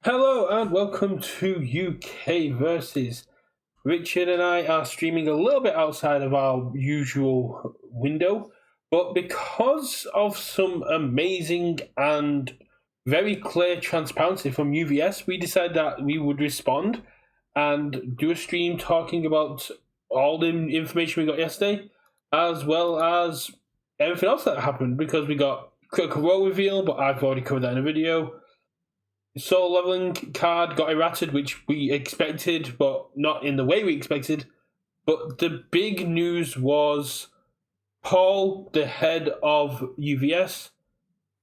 Hello and welcome to Universus. Richard and I are streaming a little bit outside of our usual window, but because of some amazing and very clear transparency from UVS, we decided that we would respond and do a stream talking about all the information we got yesterday, as well as everything else that happened, because we got Critical Role reveal, but I've already covered that in a video. Soul leveling card got errated, which we expected, but not in the way we expected. But the big news was Paul, the head of UVS,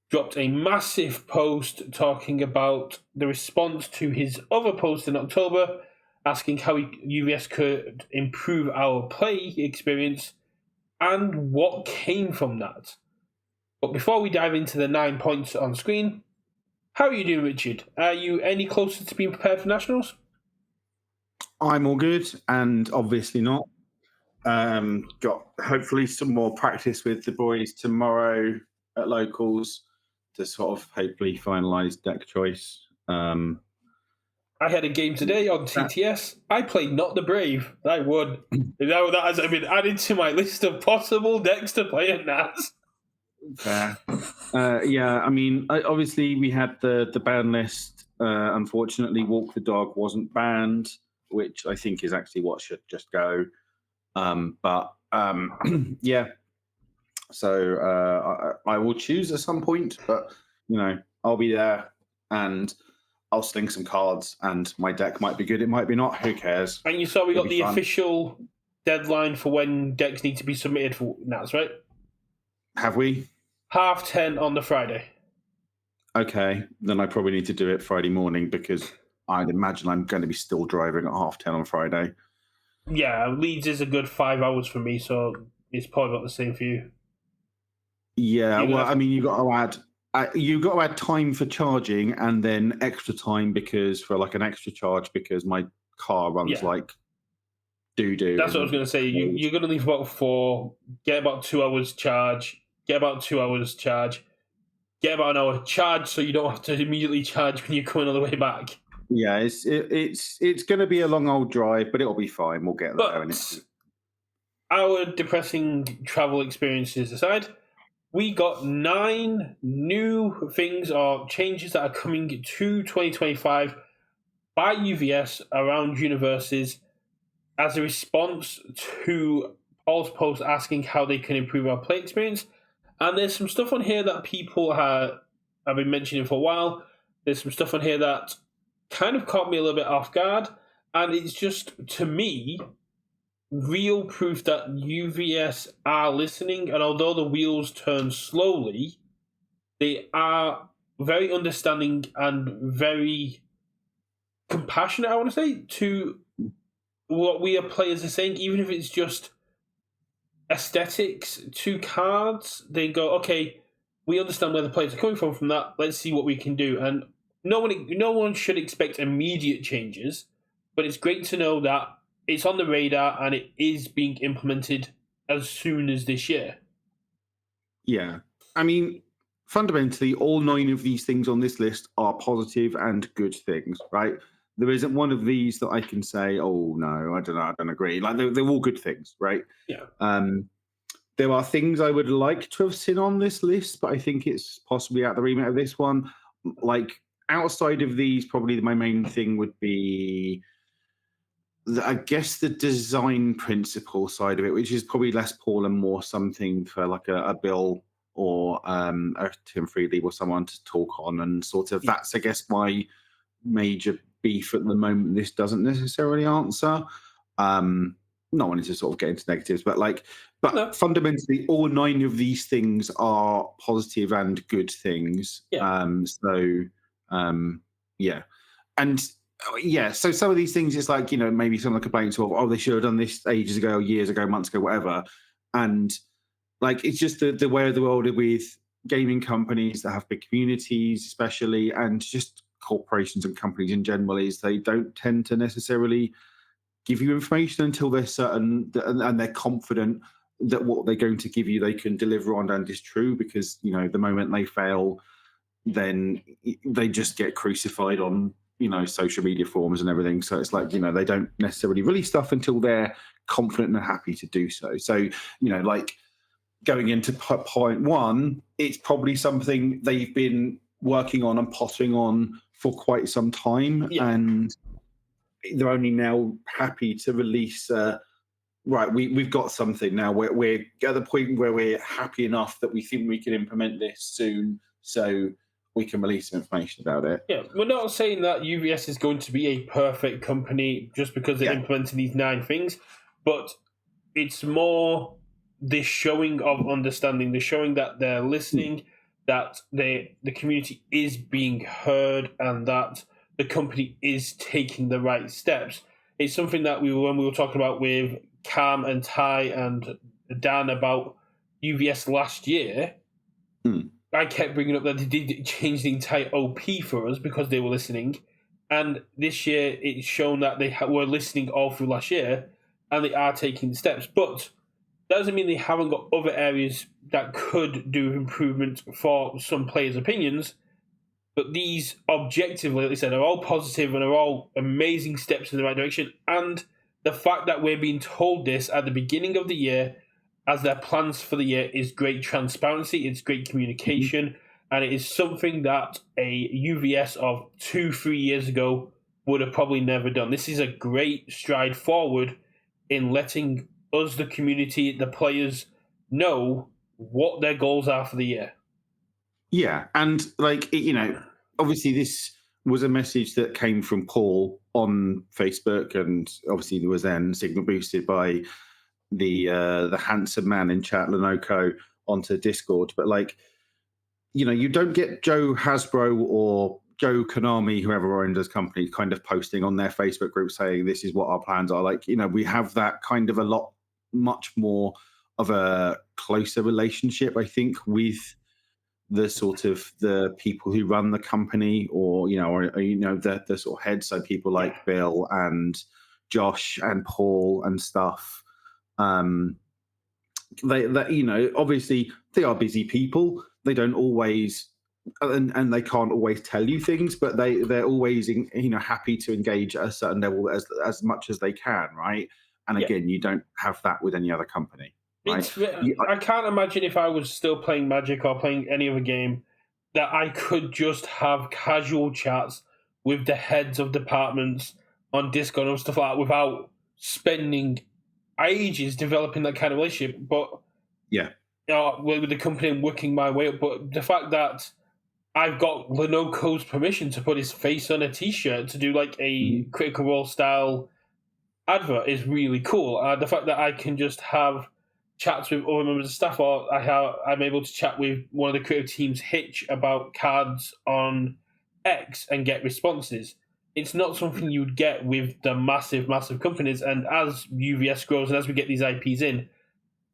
dropped a massive post talking about the response to his other post in October, asking how UVS could improve our play experience and what came from that. But before we dive into the 9 points on screen, how are you doing, Richard? Are you any closer to being prepared for nationals? I'm all good, and obviously not. Got hopefully some more practice with the boys tomorrow at locals to sort of hopefully finalise deck choice. I had a game today on TTS. I played Not the Brave. I won. That has been added to my list of possible decks to play at NAS. Fair. Yeah, I mean, obviously we had the ban list. Unfortunately, Walk the Dog wasn't banned, which I think is actually what should just go. Yeah. So I will choose at some point, but I'll be there and I'll sling some cards, and my deck might be good, it might be not. Who cares? And you saw we got the official deadline for when decks need to be submitted for NAS, right? Have we? 10:30 on the Friday. Okay, then I probably need to do it Friday morning because I'd imagine I'm going to be still driving at 10:30 on Friday. Yeah, Leeds is a good 5 hours for me, so it's probably about the same for you. Yeah, well, I mean, you got to add time for charging and then extra time for like an extra charge because my car runs like doo-doo. That's what I was going to say. You're going to leave about 4, get about 2 hours charge, get about 2 hours charge, get about an hour charge so you don't have to immediately charge when you're coming all the way back. Yeah, it's going to be a long old drive, but it'll be fine. We'll get there. Our depressing travel experiences aside, we got 9 new things or changes that are coming to 2025 by UVS around Universus as a response to Paul's post asking how they can improve our play experience. And there's some stuff on here that people have been mentioning for a while. There's some stuff on here that kind of caught me a little bit off guard. And it's just, to me, real proof that UVS are listening. And although the wheels turn slowly, they are very understanding and very compassionate, I want to say, to what we are players are saying. Even if it's just aesthetics to cards, they go, okay, we understand where the players are coming from that. Let's see what we can do. And no one should expect immediate changes, but it's great to know that it's on the radar and it is being implemented as soon as this year. Yeah. I mean, fundamentally, all 9 of these things on this list are positive and good things, right? There isn't one of these that I can say, oh, no, I don't agree. Like, they're all good things, right? Yeah. There are things I would like to have seen on this list, but I think it's possibly out the remit of this one. Like, outside of these, probably my main thing would be, I guess, the design principle side of it, which is probably less Paul and more something for like a Bill or a Tim Freely or someone to talk on. And sort of that's, I guess, my major beef at the moment. This doesn't necessarily answer. Not wanting to sort of get into negatives, but fundamentally, all 9 of these things are positive and good things. Yeah. So some of these things, it's like, maybe some of the complaints of, oh, they should have done this ages ago, years ago, months ago, whatever. And like, it's just the way of the world with gaming companies that have big communities, especially, and just corporations and companies in general, is they don't tend to necessarily give you information until they're certain and they're confident that what they're going to give you they can deliver on and is true, because the moment they fail, then they just get crucified on social media forums and everything. So it's like, they don't necessarily release stuff until they're confident and happy to do so. So, like going into point one, it's probably something they've been working on and pottering on for quite some time. Yeah. And they're only now happy to release, right, we've got something now. We're at the point where we're happy enough that we think we can implement this soon. So we can release some information about it. Yeah, we're not saying that UVS is going to be a perfect company just because they're implementing these 9 things, but it's more the showing of understanding, the showing that they're listening, that the community is being heard, and that the company is taking the right steps. It's something that when we were talking about with Cam and Ty and Dan about UVS last year, I kept bringing up that they did change the entire OP for us because they were listening. And this year, it's shown that they were listening all through last year, and they are taking steps. But that doesn't mean they haven't got other areas that could do improvement for some players' opinions. But these, objectively, like I said, are all positive and are all amazing steps in the right direction. And the fact that we're being told this at the beginning of the year as their plans for the year is great transparency, it's great communication, and it is something that a UVS of 2-3 years ago would have probably never done. This is a great stride forward in letting us, the community, the players, know what their goals are for the year. Yeah, and obviously this was a message that came from Paul on Facebook, and obviously there was then signal boosted by the handsome man in chat, Lenoco, onto Discord. But you don't get Joe Hasbro or Joe Konami, whoever owns this company, kind of posting on their Facebook group saying this is what our plans are. We have that kind of much more of a closer relationship, I think, with the sort of the people who run the company, or the sort of heads, so people like Bill and Josh and Paul and stuff. Obviously they are busy people. They don't always, and they can't always tell you things, but they're always happy to engage at a certain level as much as they can, right? And again, you don't have that with any other company. Right? I can't imagine if I was still playing Magic or playing any other game that I could just have casual chats with the heads of departments on Discord and stuff like that without spending ages developing that kind of relationship. But with the company and working my way up. But the fact that I've got Lenoco's permission to put his face on a T-shirt to do like a Critical Role style advert is really cool. The fact that I can just have chats with other members of staff, or I'm able to chat with one of the creative teams, Hitch, about cards on X and get responses. It's not something you'd get with the massive, massive companies. And as UVS grows and as we get these IPs in,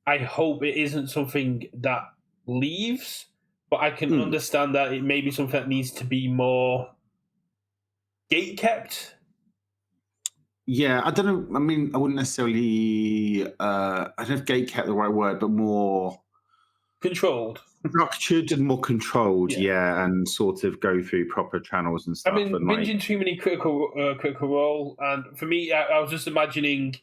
I hope it isn't something that leaves, but I can understand that it may be something that needs to be more gate-kept. Yeah, I don't know. I mean, I wouldn't necessarily, I don't know if gate-kept the right word, but more controlled. Structured and more controlled, and sort of go through proper channels and stuff. I mean, binging too many critical role, and for me, I was just imagining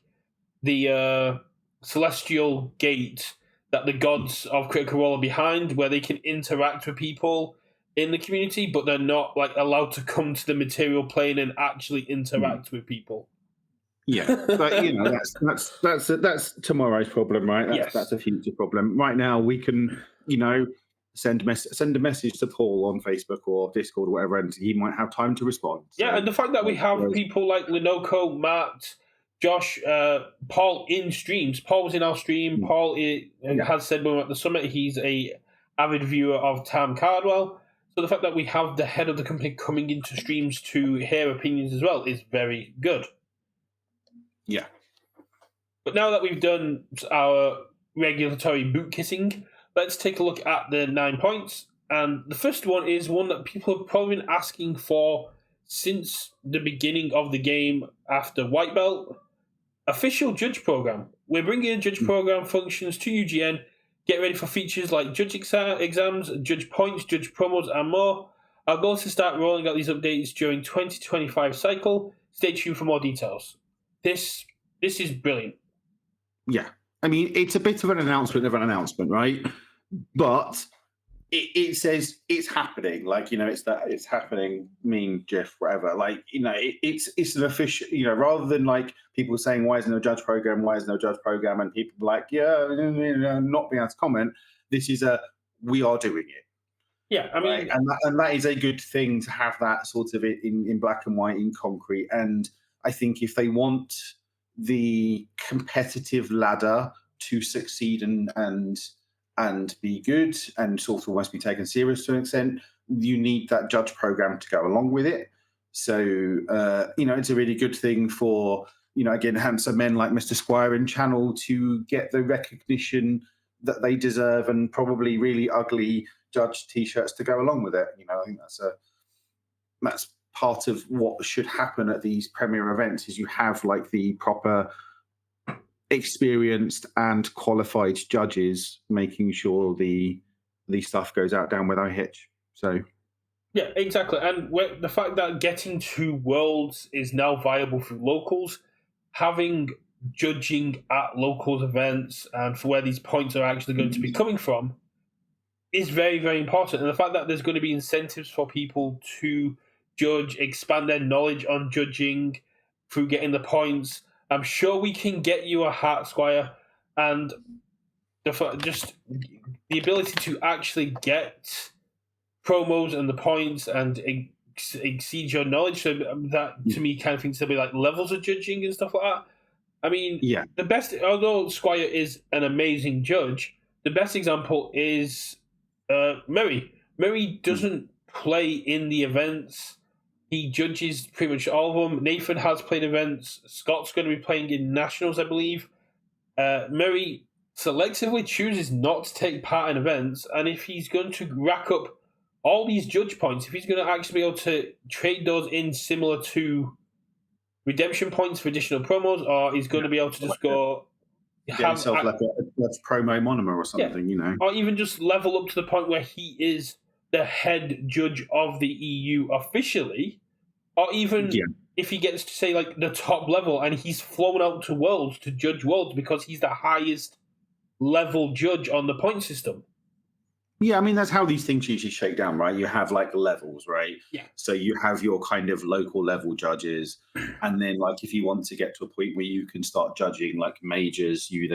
the celestial gate that the gods of critical role are behind, where they can interact with people in the community, but they're not allowed to come to the material plane and actually interact with people. Yeah, but that's tomorrow's problem, right? That's a future problem. Right now, we can send a message to Paul on Facebook or Discord or whatever, and he might have time to respond. Yeah, and the fact that we have people like Lenoco, Matt, Josh, Paul in streams. Paul was in our stream. Paul has said when we were at the summit he's a avid viewer of Tam Cardwell. So the fact that we have the head of the company coming into streams to hear opinions as well is very good. Yeah. But now that we've done our regulatory boot kissing, let's take a look at the 9 points. And the first one is one that people have probably been asking for since the beginning of the game after White Belt. Official judge program. We're bringing in judge program functions to UGN. Get ready for features like judge exams, judge points, judge promos, and more. Our goal is to start rolling out these updates during 2025 cycle. Stay tuned for more details. This is brilliant. Yeah. I mean, it's a bit of an announcement, right? But it says it's happening. Like, it's that it's happening, meme, GIF, whatever. Like, it's an official, rather than like people saying, why is there no judge program? Why is there no judge program? And people like, not being able to comment. This is we are doing it. Yeah, I mean, right? And that is a good thing to have that sort of in black and white, in concrete. And I think if they want the competitive ladder to succeed and be good and sort of almost be taken serious to an extent, you need that judge program to go along with it. So it's a really good thing for again, handsome men like Mr. Squire and Channel to get the recognition that they deserve, and probably really ugly judge t-shirts to go along with it. I think that's part of what should happen at these premier events, is you have like the proper experienced and qualified judges making sure the stuff goes out down without a hitch. So yeah, exactly. And the fact that getting to Worlds is now viable for locals, having judging at locals events and for where these points are actually going to be coming from is very, very important. And the fact that there's going to be incentives for people to judge, expand their knowledge on judging through getting the points. I'm sure we can get you a hat, Squire, and just the ability to actually get promos and the points and exceed your knowledge. So that, to me, kind of thinks there'll be like levels of judging and stuff like that. I mean, the best, although Squire is an amazing judge, the best example is Murray. Murray doesn't play in the events. He judges pretty much all of them. Nathan has played events. Scott's going to be playing in nationals, I believe. Murray selectively chooses not to take part in events, and if he's going to rack up all these judge points, if he's going to actually be able to trade those in similar to redemption points for additional promos, or he's going to be able to just go get himself like a promo monomer or something, or even just level up to the point where he is the head judge of the EU officially, or even if he gets to say like the top level and he's flown out to Worlds to judge Worlds because he's the highest level judge on the point system. Yeah, I mean, that's how these things usually shake down, right? You have like levels, right? Yeah. So you have your kind of local level judges, and then like if you want to get to a point where you can start judging like majors, you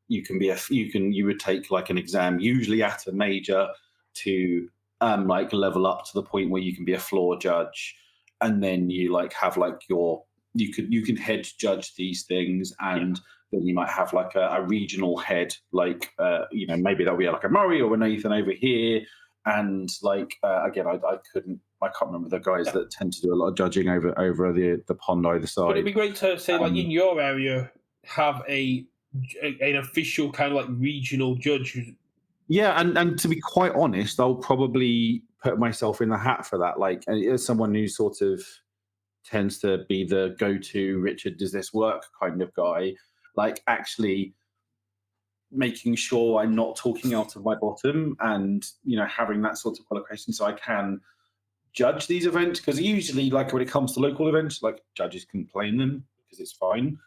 would take like an exam, usually at a major, to like level up to the point where you can be a floor judge, and then you like have like you can head judge these things, and then you might have like a regional head, like maybe there'll be like a Murray or a Nathan over here, and like again, I can't remember the guys that tend to do a lot of judging over the pond either side. But it'd be great to say like in your area have an official kind of like regional judge. Yeah, and to be quite honest, I'll probably put myself in the hat for that. Like, as someone who sort of tends to be the go-to Richard, does this work kind of guy, like actually making sure I'm not talking out of my bottom, and having that sort of qualification so I can judge these events, because usually like when it comes to local events, like judges can play in them because it's fine,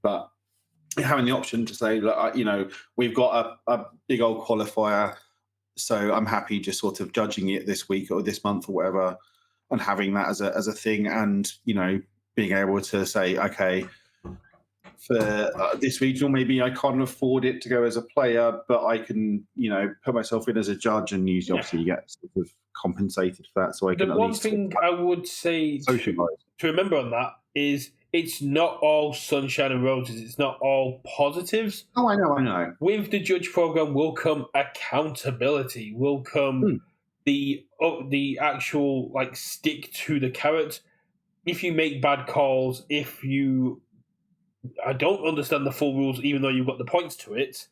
but having the option to say, we've got a big old qualifier, so I'm happy just sort of judging it this week or this month or whatever, and having that as a thing, and being able to say, okay, for this regional, maybe I can't afford it to go as a player, but I can, put myself in as a judge, and usually obviously you get sort of compensated for that. So I can. The one thing I would say to remember on that is it's not all sunshine and roses. It's not all positives. Oh, I know. With the judge program will come accountability. Will come the actual like stick to the carrot. If you make bad calls, I don't understand the full rules, even though you've got the points to it,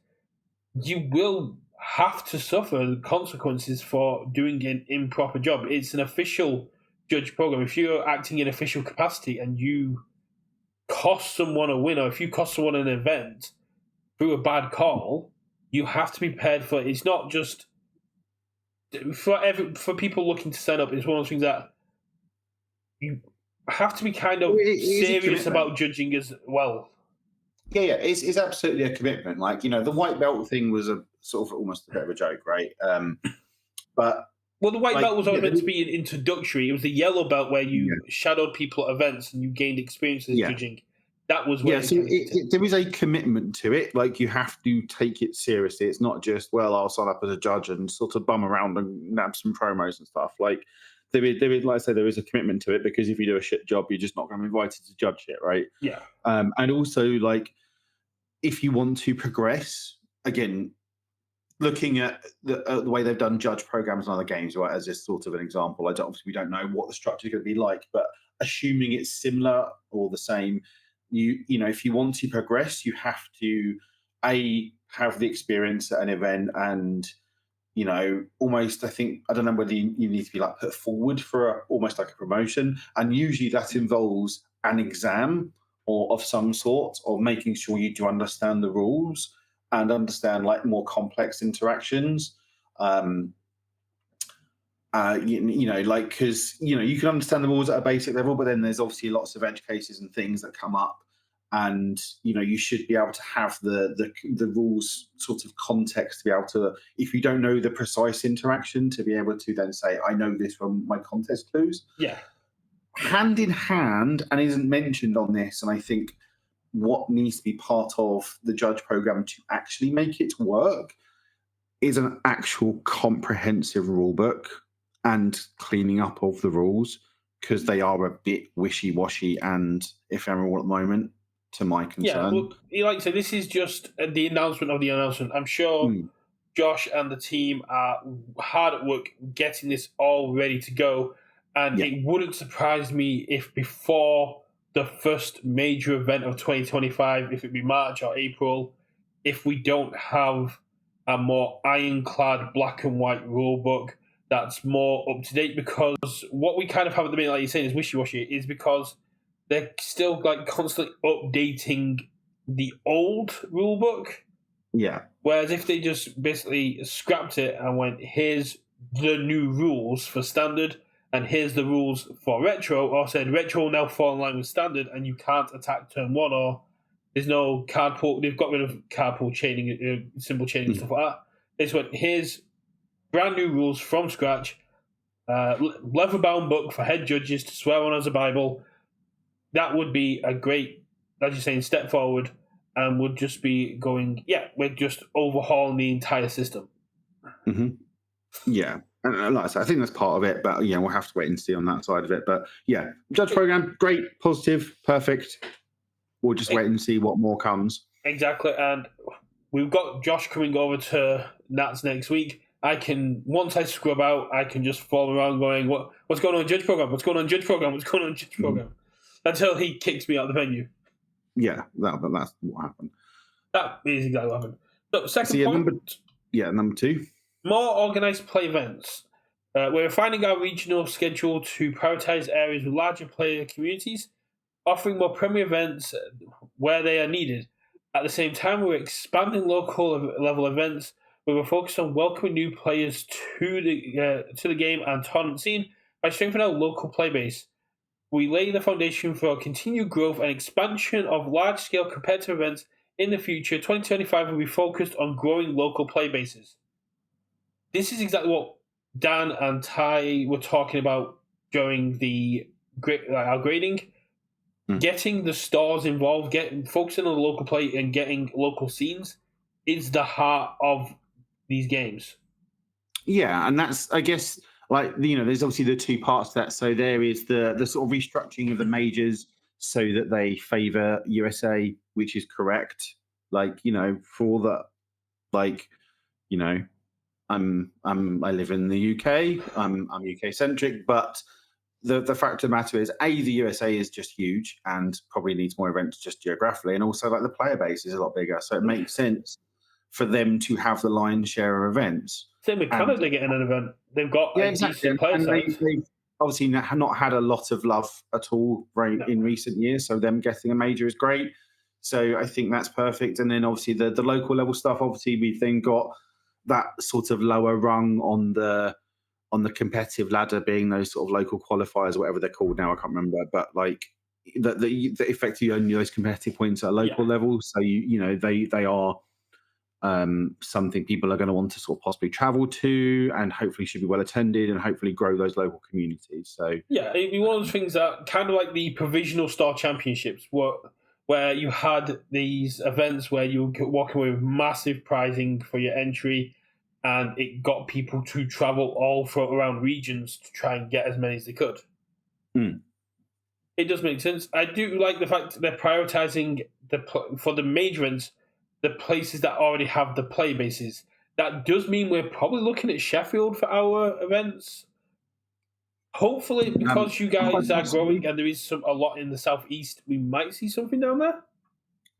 you will have to suffer the consequences for doing an improper job. It's an official judge program. If you're acting in official capacity and you cost someone a win, or if you cost someone an event through a bad call, you have to be prepared for it. It's not just for people looking to sign up, it's one of those things that you have to be kind of It is a serious commitment. about judging as well. Yeah, it's absolutely a commitment. Like, the white belt thing was a sort of almost a bit of a joke, right? But Well, the white like, belt was yeah, always meant to be an introductory. It was the yellow belt where yeah, you shadowed people at events and you gained experiences yeah. judging. That was where Yeah, it so kind of kicked in. there is a commitment to it. Like, you have to take it seriously. It's not just, well, I'll sign up as a judge and sort of bum around and nab some promos and stuff. Like, there is, like I say, there is a commitment to it, because if you do a shit job, you're just not going to be invited to judge it, right? Yeah, And also, like, if you want to progress, again, looking at the way they've done judge programs in other games, right, as this sort of an example, obviously we don't know what the structure is going to be like, but assuming it's similar or the same, if you want to progress, you have to have the experience at an event, and almost, I think, I don't know whether you need to be like put forward for almost like a promotion, and usually that involves an exam or of some sort, or making sure you do understand the rules and understand like more complex interactions. um like, because you can understand the rules at a basic level, but then there's obviously lots of edge cases and things that come up, and you should be able to have the rules sort of context to be able to, if you don't know the precise interaction, to be able to then say, I know this from my context clues. yeah, Hand in hand, and isn't mentioned on this, and I think what needs to be part of the judge program to actually make it work is an actual comprehensive rule book and cleaning up of the rules, because they are a bit wishy-washy and ephemeral at the moment, to my yeah. concern. Well, like I said, this is just the announcement of the announcement. I'm sure Mm, Josh and the team are hard at work getting this all ready to go. And yeah, it wouldn't surprise me if before the first major event of 2025, if it be March or April, if we don't have a more ironclad black and white rule book that's more up to date, because what we kind of have at the minute, like you're saying, is wishy washy, is because they're still like constantly updating the old rule book. yeah. Whereas if they just basically scrapped it and went, here's the new rules for standard, and here's the rules for retro, or said retro will now fall in line with standard, and you can't attack turn one, or there's no card pull. They've got rid of card pull chaining, symbol chaining, and Mm, stuff like that. They just went, here's brand new rules from scratch, leather bound book for head judges to swear on as a Bible. That would be a great, as you're saying, step forward, and would just be going, yeah, we're just overhauling the entire system. mhm. Yeah. And like I said, I think that's part of it, but we'll have to wait and see on that side of it. But yeah, judge program, great, positive, perfect. We'll just wait and see what more comes. Exactly, and we've got Josh coming over to Nats next week. I can, once I scrub out, I can just fall around going, what's going on judge program? What's going on judge program? What's going on judge Mhm. program? Until he kicks me out of the venue. Yeah, that's what happened. That is exactly what happened. So, So second yeah, point, number two. more organised play events. We're refining our regional schedule to prioritise areas with larger player communities, offering more premier events where they are needed. At the same time, we're expanding local level events where we're focused on welcoming new players to the game and tournament scene by strengthening our local play base. We lay the foundation for continued growth and expansion of large scale competitive events in the future. 2025 will be focused on growing local play bases. This is exactly what Dan and Ty were talking about during our grading. Mm. Getting the stores involved, getting focusing on the local play and getting local scenes is the heart of these games. Yeah, and that's, I guess, like, there's obviously the two parts to that. So there is the sort of restructuring of the majors so that they favour USA, which is correct. Like, for all that, like, you know, I live in the UK. I'm UK centric, but the fact of the matter is, the USA is just huge and probably needs more events just geographically, and also like the player base is a lot bigger, so it makes sense for them to have the lion's share of events. Same with And Canada getting an event. They've got yeah, a exactly. decent player And size. they've obviously not had a lot of love at all No. in recent years. So them getting a major is great. So I think that's perfect. And then obviously the local level stuff. Obviously we've then got that sort of lower rung on the on the competitive ladder being those sort of local qualifiers or whatever they're called now. I can't remember, but like that effectively only those competitive points at a Yeah. local level. So they are something people are going to want to sort of possibly travel to, and hopefully should be well attended, and hopefully grow those local communities. So Yeah, it'd be one of those things that kind of like the provisional star championships, where you had these events where you were walking away with massive prizing for your entry, and it got people to travel all around regions to try and get as many as they could. mm, It does make sense. I do like the fact that they're prioritizing for the major events the places that already have the play bases. That does mean we're probably looking at Sheffield for our events. Hopefully, because you quite guys are possibly. growing and there is a lot in the southeast, we might see something down there.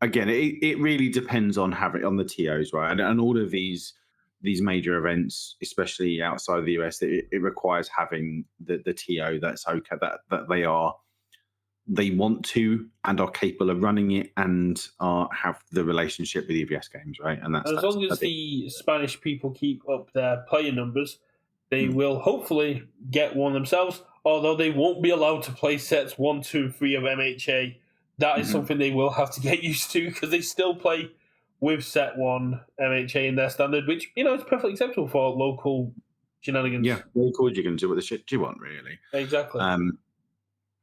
Again, it really depends on having on the TOs, right? And all of these major events, especially outside of the US, it requires having the TO that's okay, that they want to and are capable of running it, and have the relationship with UVS games, right? And And as that's long a as big. the Spanish people keep up their player numbers, they Mm, will hopefully get one themselves. Although they won't be allowed to play sets 1, 2, and 3 of MHA. That is mhm. something they will have to get used to because they still play with set 1 MHA in their standard, which is perfectly acceptable for local Yeah, shenanigans. very cool. You can do what the shit you want, really. Exactly. Um,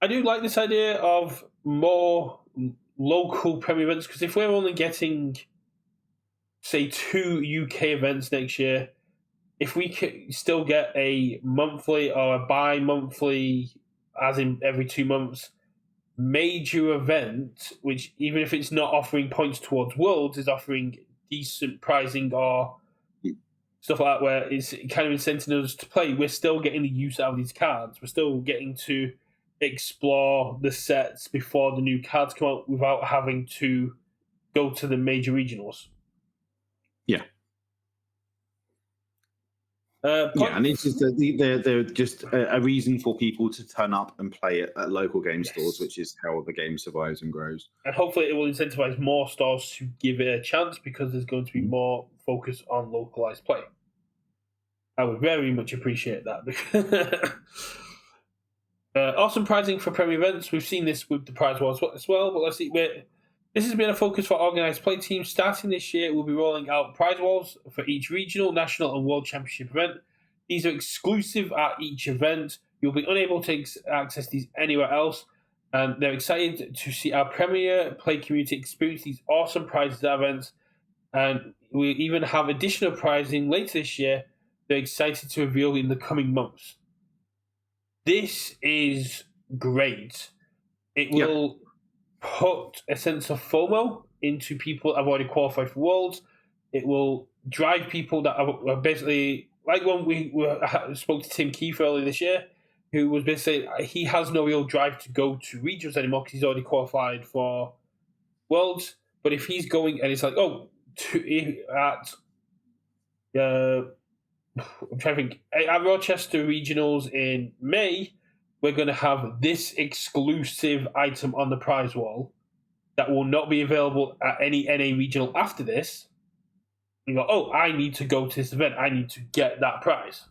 I do like this idea of more local Premier events because if we're only getting, say, 2 UK events next year, if we could still get a monthly or a bi-monthly, as in every 2 months, major event, which even if it's not offering points towards Worlds, is offering decent pricing or stuff like that, where it's kind of incenting us to play, we're still getting the use out of these cards. We're still getting to explore the sets before the new cards come out without having to go to the major regionals. yeah, Point, yeah, and it's just they're just a reason for people to turn up and play it at local game stores, yes. which is how the game survives and grows. And hopefully it will incentivize more stores to give it a chance because there's going to be Mhm. more focus on localized play. I would very much appreciate that. Awesome prizing for Premier events. We've seen this with the prize wars as well, but let's see. This has been a focus for organized play teams. Starting this year, we'll be rolling out prize walls for each regional, national, and world championship event. These are exclusive at each event. You'll be unable to access these anywhere else. And they're excited to see our Premier play community experience these awesome prizes at events. And we even have additional prizing later this year. They're excited to reveal in the coming months. This is great. It Yep. will put a sense of FOMO into people that have already qualified for Worlds. It will drive people that are basically like when we spoke to Tim Keefe earlier this year, who was basically he has no real drive to go to regions anymore because he's already qualified for Worlds. But if he's going and it's like, at I'm trying to think. At Rochester Regionals in May, we're going to have this exclusive item on the prize wall that will not be available at any NA regional after this. You go, oh, I need to go to this event. I need to get that prize.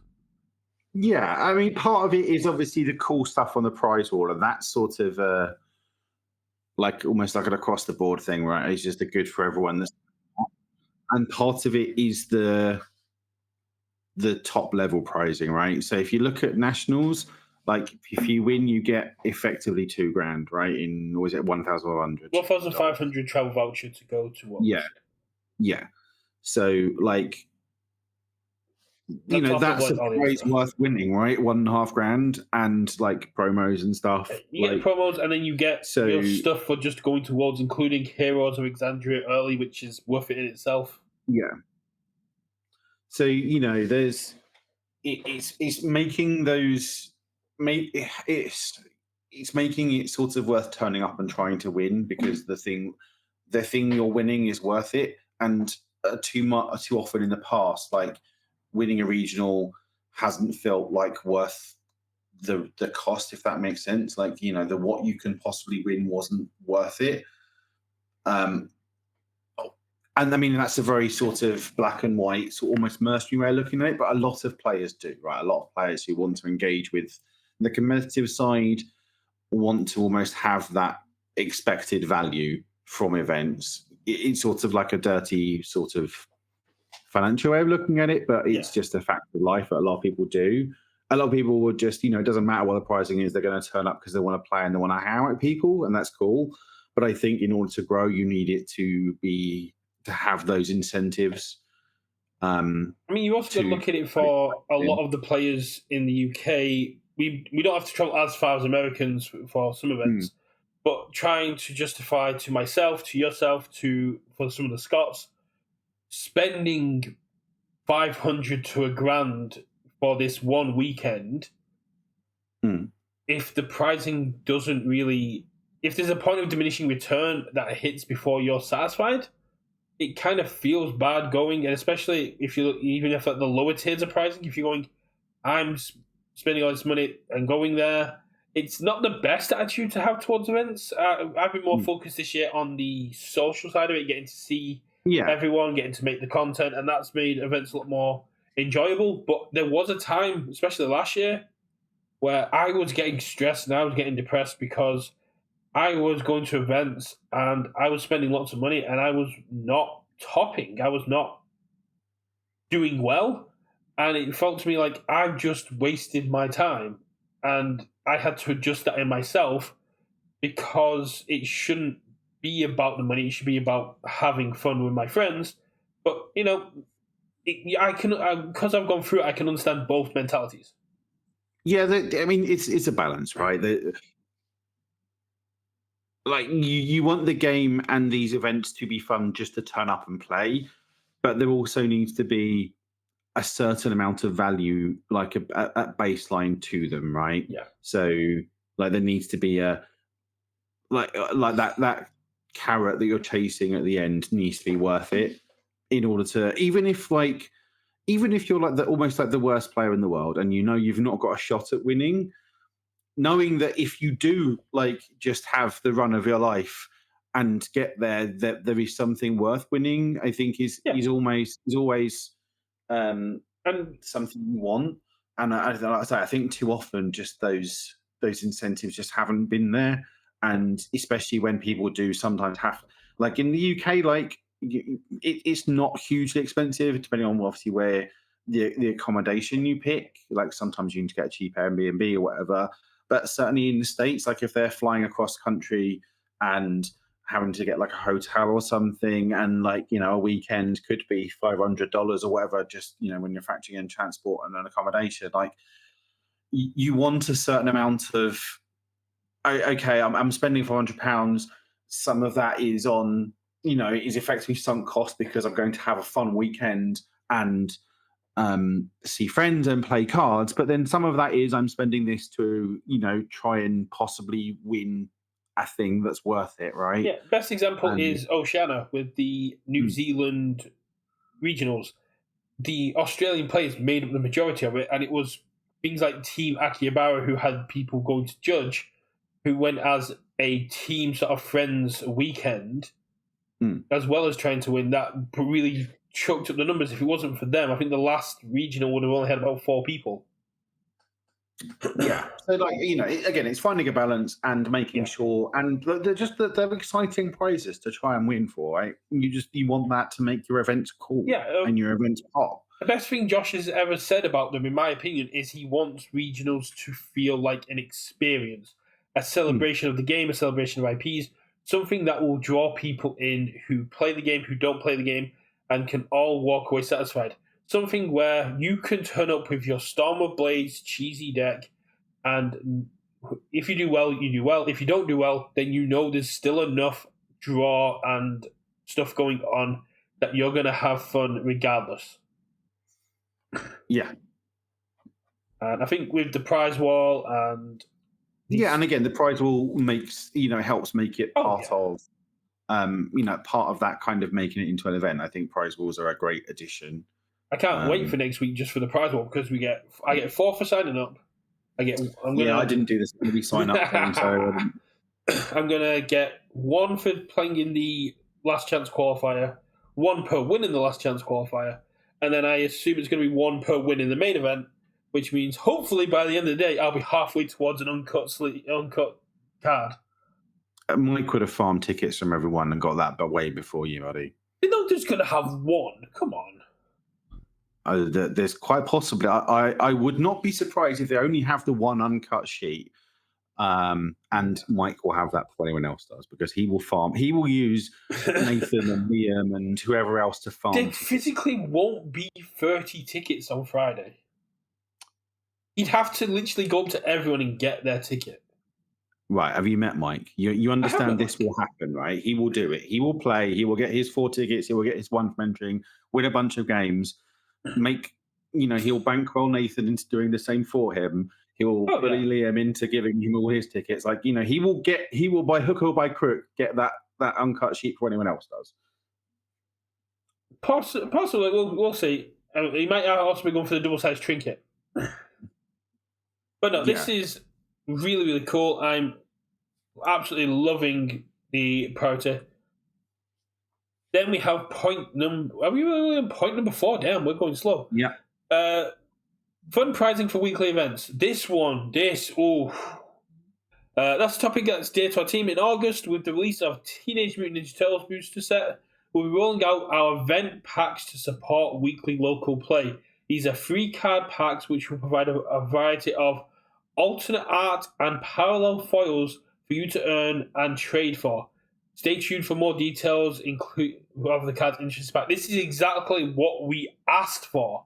Yeah, I mean, part of it is obviously the cool stuff on the prize wall, and that's sort of like almost like an across the board thing, right? It's just a good for everyone. And part of it is the top level pricing, right? So if you look at nationals, like if you win, you get effectively $2,000, right? In was it 1,100? 1,500 travel voucher to go to Yeah, Worlds. yeah. So like On top of that's a like all the other prize stuff. worth winning, right? 1.5 grand and like promos and stuff. You get Like promos and then you get so, your stuff for just going to Worlds, including Heroes of Exandria early, which is worth it in itself. yeah. So there's it's making those make it's making it sort of worth turning up and trying to win because the thing you're winning is worth it. And too often in the past, like winning a regional hasn't felt like worth the cost, if that makes sense. Like the what you can possibly win wasn't worth it. Um, And I mean, that's a very sort of black and white, sort of almost mercenary way of looking at it. But a lot of players do, right? A lot of players who want to engage with the competitive side want to almost have that expected value from events. It's sort of like a dirty sort of financial way of looking at it, but it's just a fact of life that a lot of people do. A lot of people would just, it doesn't matter what the pricing is, they're going to turn up because they want to play and they want to hang out with people, and that's cool. But I think in order to grow, you need it to have those incentives. I mean, you also got to look at it for a lot of the players in the UK. We don't have to travel as far as Americans for some events, but trying to justify to myself, to yourself, for some of the Scots, spending 500 to £1,000 for this one weekend. If the pricing doesn't really, if there's a point of diminishing return that hits before you're satisfied, it kind of feels bad going, and especially if you look, even if at the lower tiers of pricing, if you're going, I'm spending all this money and going there, it's not the best attitude to have towards events. I've been more focused this year on the social side of it, getting to see everyone, getting to make the content, and that's made events a lot more enjoyable. But there was a time, especially last year, where I was getting stressed and I was getting depressed because I was going to events and I was spending lots of money and I was not topping. I was not doing well. And it felt to me like I've just wasted my time. And I had to adjust that in myself because it shouldn't be about the money. It should be about having fun with my friends. But, I can, because I've gone through it, I can understand both mentalities. Yeah, I mean, it's a balance, right? Like you want the game and these events to be fun just to turn up and play, but there also needs to be a certain amount of value, like a baseline to them, right? Yeah. So like there needs to be a like that carrot that you're chasing at the end needs to be worth it in order to, even if you're like almost like the worst player in the world and you've not got a shot at winning, knowing that if you do just have the run of your life and get there, that there is something worth winning, I think is always and something you want. And I think too often just those incentives just haven't been there, and especially when people do sometimes have, like in the UK, it's not hugely expensive depending on obviously where the accommodation you pick. Like sometimes you can get a cheap Airbnb or whatever. But certainly in the States, like if they're flying across country and having to get like a hotel or something, and a weekend could be $500 or whatever, just when you're factoring in transport and an accommodation, like you want a certain amount of, okay, I'm spending £400. Some of that is on, is effectively sunk cost because I'm going to have a fun weekend and see friends and play cards, but then some of that is I'm spending this to try and possibly win a thing that's worth it, right? Yeah, best example is Oceania with the New Zealand regionals. The Australian players made up the majority of it, and it was things like Team Akihabara who had people going to judge, who went as a team sort of friends weekend, as well as trying to win. That really choked up the numbers. If it wasn't for them, I think the last regional would have only had about 4 people. Yeah. So again, it's finding a balance and making sure, and they're exciting prizes to try and win for, right? You want that to make your events cool, and your events pop. The best thing Josh has ever said about them, in my opinion, is he wants regionals to feel like an experience, a celebration of the game, a celebration of IPs, something that will draw people in who play the game, who don't play the game, and can all walk away satisfied. Something where you can turn up with your Storm of Blades cheesy deck, and if you do well, you do well. If you don't do well, then there's still enough draw and stuff going on that you're going to have fun regardless. Yeah. And I think with the prize wall and and again, the prize wall helps make it part of part of that kind of making it into an event. I think prize walls are a great addition. I can't wait for next week just for the prize wall, because I get 4 for signing up. I didn't do this maybe sign up thing, so I'm gonna get 1 for playing in the last chance qualifier, 1 per win in the last chance qualifier, and then I assume it's going to be 1 per win in the main event, which means hopefully by the end of the day I'll be halfway towards an uncut card. Mike would have farmed tickets from everyone and got that, but way before you, buddy. They're not just going to have one. Come on. There's quite possibly. I would not be surprised if they only have the one uncut sheet. And Mike will have that before anyone else does, because he will farm. He will use Nathan and Liam and whoever else to farm. There physically won't be 30 tickets on Friday. He'd have to literally go up to everyone and get their ticket. Right. Have you met Mike? You understand this will happen, right? He will do it. He will play. He will get his 4 tickets. He will get his 1 from entering, win a bunch of games, he'll bankroll Nathan into doing the same for him. He will bully Liam into giving him all his tickets. He will by hook or by crook get that uncut sheet before anyone else does. Possibly, we'll see. He might also be going for the double-sized trinket. But no, this is really, really cool. I'm absolutely loving the priority. Then we have point number... Are we really on point number 4? Damn, we're going slow. Yeah. Fun prizing for weekly events. That's the topic that's dear to our team. In August, with the release of Teenage Mutant Ninja Turtles booster set, we'll be rolling out our event packs to support weekly local play. These are free card packs which will provide a variety of alternate art and parallel foils for you to earn and trade for. Stay tuned for more details, include of the cards interest pack. This is exactly what we asked for.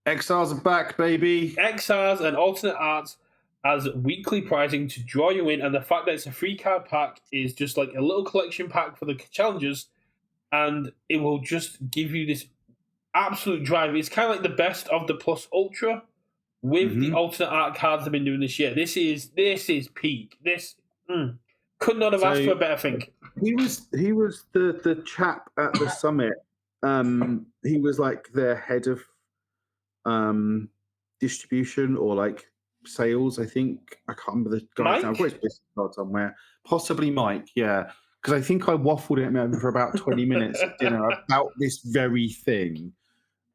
XRs are back, baby. XRs and alternate arts as weekly pricing to draw you in, and the fact that it's a free card pack is just like a little collection pack for the challengers, and it will just give you this absolute drive. It's kind of like the best of the Plus Ultra with the alternate art cards they've been doing this year. This is peak. This could not have asked for a better thing. He was the chap at the summit. He was like the head of distribution or like sales, I think. I can't remember the guy's name. I've got his business card somewhere. Possibly Mike, yeah. Because I think I waffled at him for about 20 minutes at dinner about this very thing.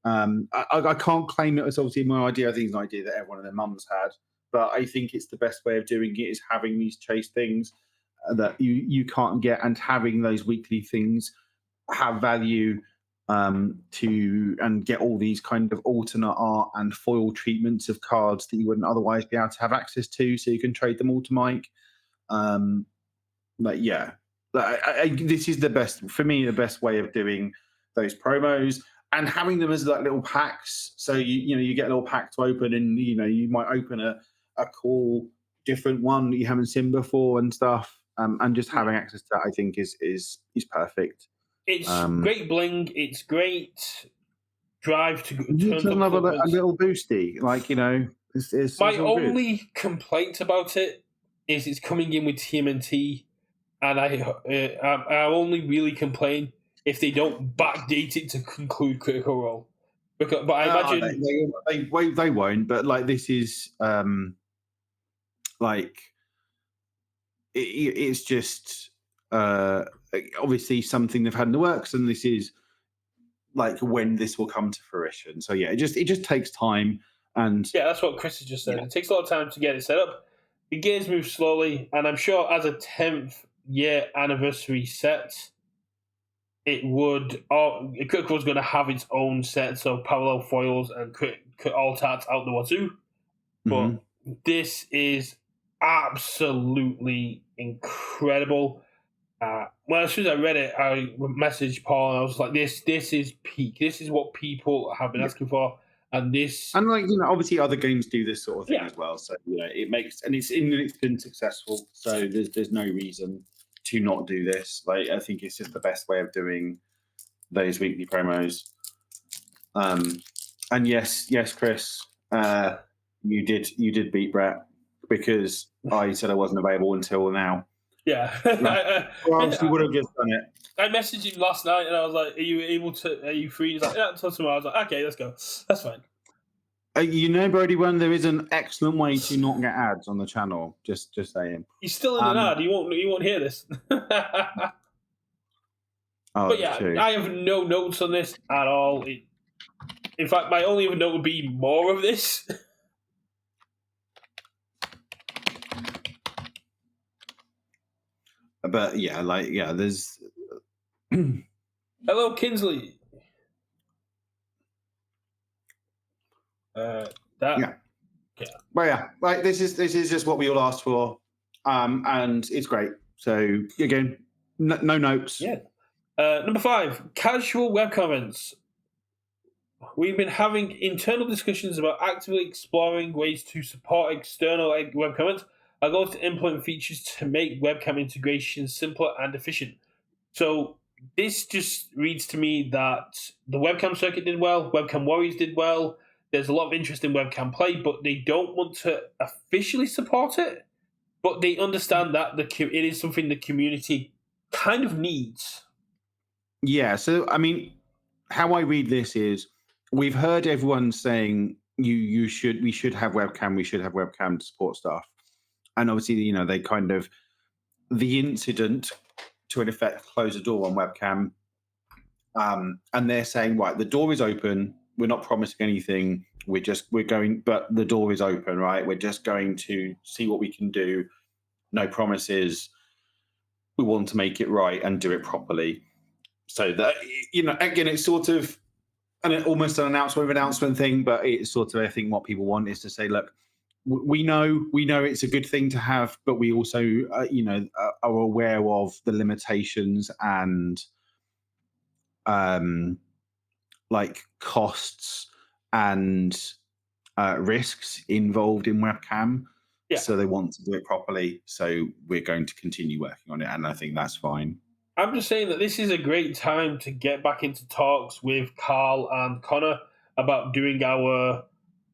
I can't claim it was obviously my idea. I think it's an idea that everyone and their mums had. But I think it's the best way of doing it is having these chase things that you can't get, and having those weekly things have value and get all these kind of alternate art and foil treatments of cards that you wouldn't otherwise be able to have access to, so you can trade them all to Mike. This is the best way of doing those promos, and having them as like little packs. So you get a little pack to open, and you might open a cool different one that you haven't seen before and stuff. And just having access to that, I think, is perfect. It's great bling. It's great drive to turn up a little boosty, It's my only complaint about it is it's coming in with TMNT, and I only really complain if they don't backdate it to conclude Critical Role. But I imagine they won't. But this is it's just obviously something they've had in the works, and this is when this will come to fruition. So it just takes time, and that's what Chris has just said. It takes a lot of time to get it set up. The gears move slowly, and I'm sure as a 10th year anniversary set, it would Critical was going to have its own sets of parallel foils and alt arts out the wazoo. But this is absolutely incredible. As soon as I read it, I messaged Paul, and I was like, "This is peak. This is what people have been asking for." And obviously other games do this sort of thing as well. So it makes, and it's been successful. So there's no reason to not do this. I think it's just the best way of doing those weekly promos. And yes, Chris, you did beat Brett, because I said I wasn't available until now. Yeah. You would have just done it. I messaged him last night, and I was like, are you free? He's like, yeah, until tomorrow. I was like, okay, let's go. That's fine. Brody, when there is an excellent way to not get ads on the channel. Just saying. He's still in an ad. You won't hear this. Oh, But yeah, two. I have no notes on this at all. In fact, my only other note would be more of this. But yeah, there's. Hello, Kinsley. That Yeah. But yeah, this is just what we all asked for, and it's great. So again, no notes. Yeah. Number 5, casual web comments. We've been having internal discussions about actively exploring ways to support external web comments. Our goal is to implement features to make webcam integration simpler and efficient. So this just reads to me that the webcam circuit did well, webcam warriors did well. There's a lot of interest in webcam play, but they don't want to officially support it. But they understand that it is something the community kind of needs. Yeah. So I mean, how I read this is we've heard everyone saying we should have webcam to support stuff, and obviously they kind of the incident to in effect close the door on webcam, and they're saying right, the door is open. We're not promising anything. We're going, but the door is open, right? We're just going to see what we can do. No promises. We want to make it right and do it properly. So that again, it's sort of almost an announcement thing, but it's sort of I think what people want is to say, look, we know it's a good thing to have, but we also are aware of the limitations and like costs and risks involved in webcam. Yeah. So they want to do it properly. So we're going to continue working on it, and I think that's fine. I'm just saying that this is a great time to get back into talks with Carl and Connor about doing our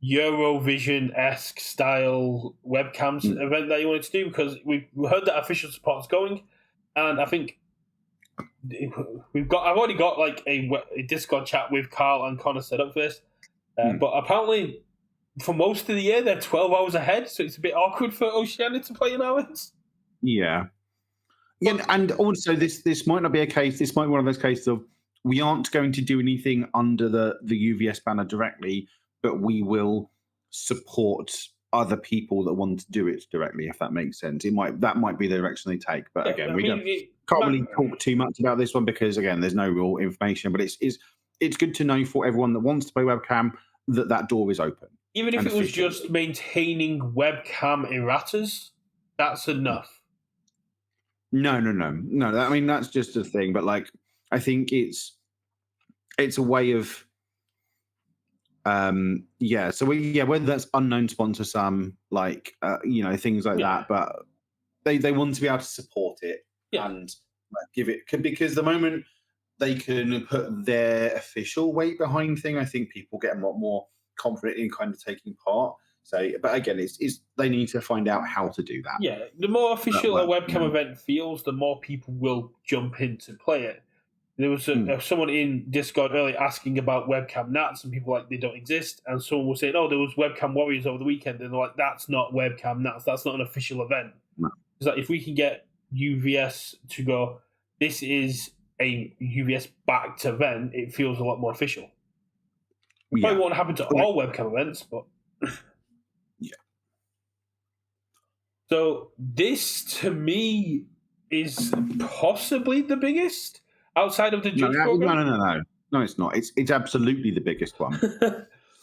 Eurovision-esque style webcams event that you wanted to do, because we've heard that official support's going, and I think I've already got like a Discord chat with Carl and Connor set up for this, but apparently for most of the year they're 12 hours ahead, so it's a bit awkward for Oceania to play in hours. Yeah. Yeah, and also this might not be a case. This might be one of those cases of we aren't going to do anything under the UVS banner directly, but we will support other people that want to do it directly. If that makes sense, that might be the direction they take. But again, can't really talk too much about this one because again, there's no real information. But it's good to know for everyone that wants to play webcam that door is open. Even if it was just maintaining webcam erratas, that's enough. No. I mean, that's just a thing. But like, I think it's a way of, yeah. So whether that's unknown sponsor, things like that. But they want to be able to support it and give it because the moment they can put their official weight behind thing, I think people get a lot more confident in kind of taking part. So, but again, it's they need to find out how to do that. Yeah, the more official a webcam event feels, the more people will jump in to play it. There was someone in Discord earlier asking about webcam nats, and people were like they don't exist. And someone was saying, "Oh, there was webcam warriors over the weekend," and they're like, "That's not webcam nats. That's not an official event." No. It's like if we can get UVS to go, this is a UVS backed event, it feels a lot more official. It probably won't happen to all webcam events, but. Yeah. So this, to me, is possibly the biggest outside of the judge program. No, it's not. It's absolutely the biggest one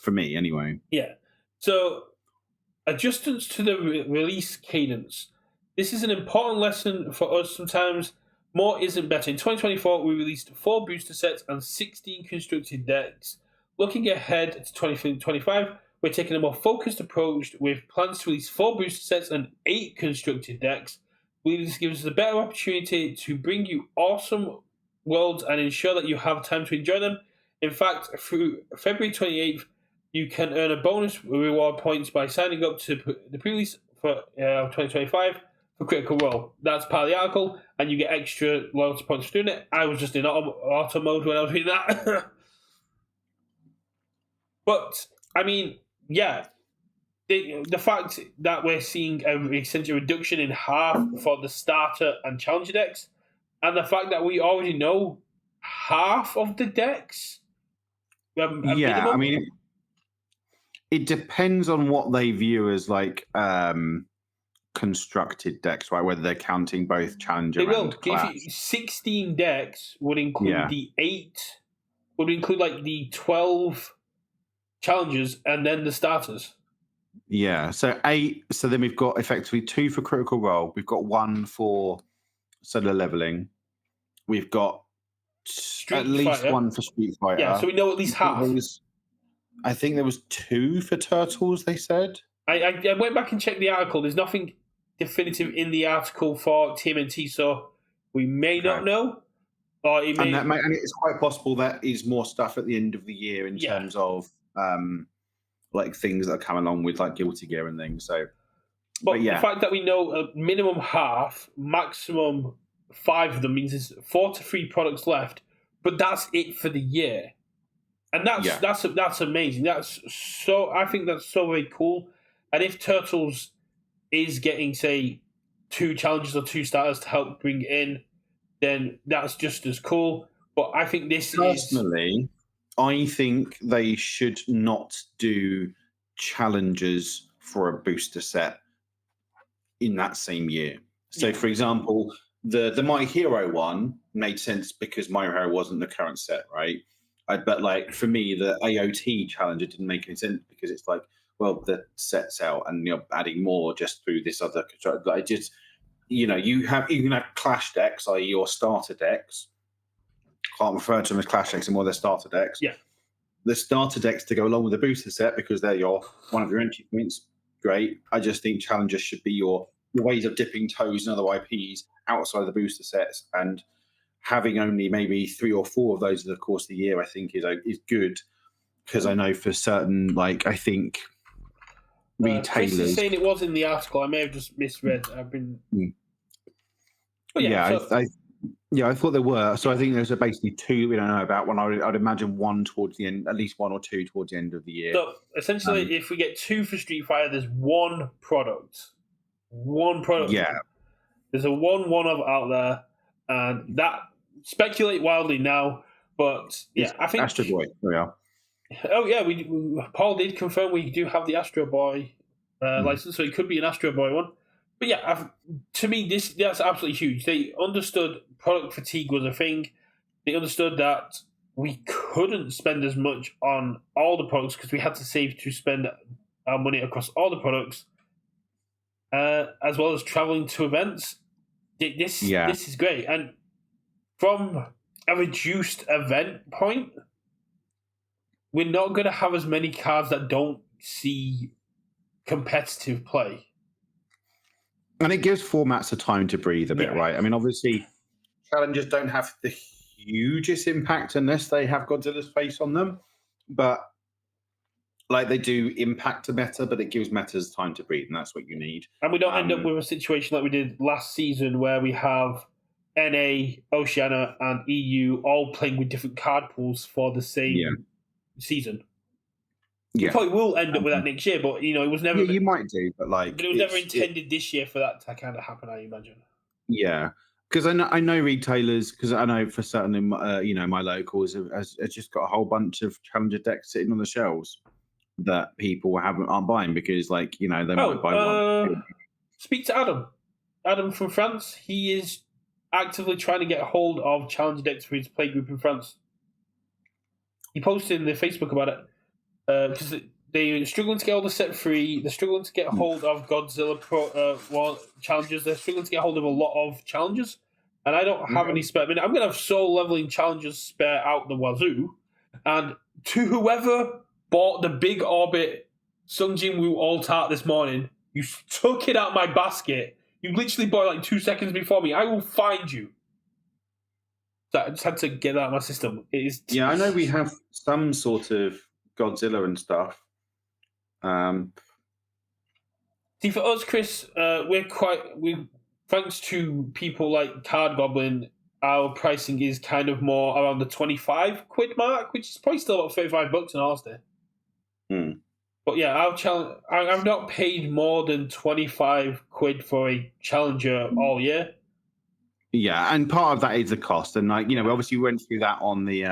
for me, anyway. Yeah. So adjustments to the release cadence. This is an important lesson for us. Sometimes more isn't better. In 2024, we released 4 booster sets and 16 constructed decks. Looking ahead to 2025. We're taking a more focused approach with plans to release 4 booster sets and 8 constructed decks. This gives us a better opportunity to bring you awesome worlds and ensure that you have time to enjoy them. In fact, through February 28th, you can earn a bonus reward points by signing up to the pre-release for 2025 for Critical Role. That's part of the article, and you get extra loyalty points for doing it. I was just in auto mode when I was reading that. But, I mean, yeah, the fact that we're seeing essentially a reduction in half for the starter and challenger decks, and the fact that we already know half of the decks. Yeah, minimum. I mean, it depends on what they view as like constructed decks, right? Whether they're counting both challenger They will. and If clash. 16 decks would include Yeah. the 8, would include like the 12 challengers and then the starters. Yeah, so 8. So then we've got effectively 2 for Critical Role. We've got 1 for Solar Leveling. We've got at least Fighter. 1 for Street Fighter. Yeah, so we know at least half. I think there was 2 for Turtles, they said. I went back and checked the article. There's nothing definitive in the article for TMNT, so we may not know. Or it may... and it's quite possible that is more stuff at the end of the year in terms of like things that come along with like Guilty Gear and things. So, but the fact that we know a minimum half, maximum 5 of them means there's 4 to 3 products left, but that's it for the year. And that's amazing. I think that's so very cool. And if Turtles is getting, say, 2 challenges or 2 starters to help bring in, then that's just as cool. But I think personally, I think they should not do challenges for a booster set in that same year. So, for example, the My Hero one made sense because My Hero wasn't the current set, right? But like for me, the AOT challenger didn't make any sense because it's like, well, the set's out and you're adding more just through this other control. Like just, you can have clash decks, i.e. your starter decks. Can't refer to them as clash decks anymore, they're starter decks. Yeah. The starter decks to go along with the booster set because they're one of your entry points. Great. I just think challengers should be your ways of dipping toes in other IPs outside of the booster sets, and having only maybe 3 or 4 of those in the course of the year, I think is good, because I know for certain, like I think retailers. Chris is saying it was in the article. I may have just misread. I've been. I thought there were. So I think there's basically 2 we don't know about. One I'd imagine 1 towards the end, at least 1 or 2 towards the end of the year. So essentially, if we get 2 for Street Fighter, there's 1 product. 1 product. Yeah. There's a 1 of out there, and that speculate wildly now, but yeah, I think Astro Boy. There we are. Oh yeah, Paul did confirm we do have the Astro Boy license, so it could be an Astro Boy one. But yeah, to me, that's absolutely huge. They understood product fatigue was a thing. They understood that we couldn't spend as much on all the products because we had to save to spend our money across all the products, as well as traveling to events. This is great, and from a reduced event point, we're not going to have as many cards that don't see competitive play. And it gives formats a time to breathe a bit, right? I mean, obviously, challengers don't have the hugest impact unless they have Godzilla's face on them. But like they do impact a meta, but it gives metas time to breathe, and that's what you need. And we don't end up with a situation like we did last season where we have NA, Oceania, and EU all playing with different card pools for the same season. We probably will end up with that next year, but it was never. You might do, but it was never intended this year for that to kind of happen. I imagine. Yeah, because I know retailers, because I know for certain, my locals has just got a whole bunch of challenger decks sitting on the shelves that people aren't buying because, they might buy one. Speak to Adam. Adam from France. He is actively trying to get a hold of challenger decks for his playgroup in France. He posted in the Facebook about it because they're struggling to get all the set free. They're struggling to get hold of Godzilla challenges. They're struggling to get hold of a lot of challenges, and I don't have any spare. I mean, I'm going to have soul leveling challenges spare out the wazoo, and to whoever bought the Big Orbit Sung Jin Woo Alt Art this morning, you took it out my basket. You literally bought it like 2 seconds before me. I will find you. So I just had to get that out of my system. Yeah, I know we have some sort of Godzilla and stuff. See, for us, Chris, thanks to people like Card Goblin, our pricing is kind of more around the 25 quid mark, which is probably still about $35 in honesty. But yeah, I've not paid more than 25 quid for a challenger all year. Yeah, and part of that is the cost, and like we obviously went through that on the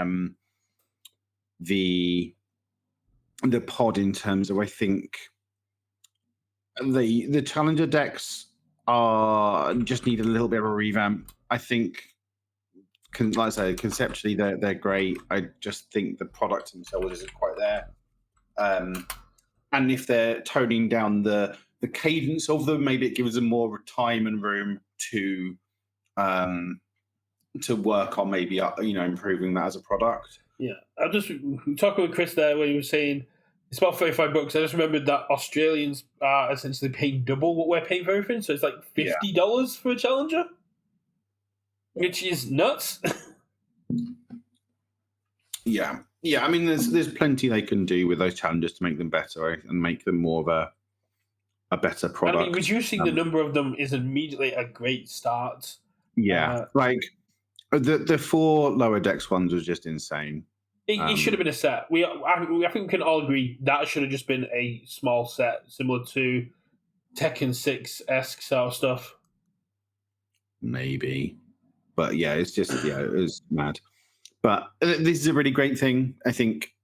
the pod in terms of I think the challenger decks are just need a little bit of a revamp. I think, like I say, conceptually they're great. I just think the product themselves isn't quite there. And if they're toning down the cadence of them, maybe it gives them more time and room um, to work on maybe improving that as a product. Yeah, I just talking with Chris there when he was saying it's about $35. I just remembered that Australians are essentially paying double what we're paying for everything, so it's like Yeah. $50 for a challenger, which is nuts. Yeah, yeah. I mean, there's plenty they can do with those challenges to make them better, right? And make them more of a better product. I mean, reducing the number of them is immediately a great start. Yeah, like the 4 lower decks ones was just insane. It should have been a set. I think we can all agree that should have just been a small set, similar to Tekken 6 esque sort of stuff. Maybe, but yeah, it's just it was mad. But this is a really great thing. I think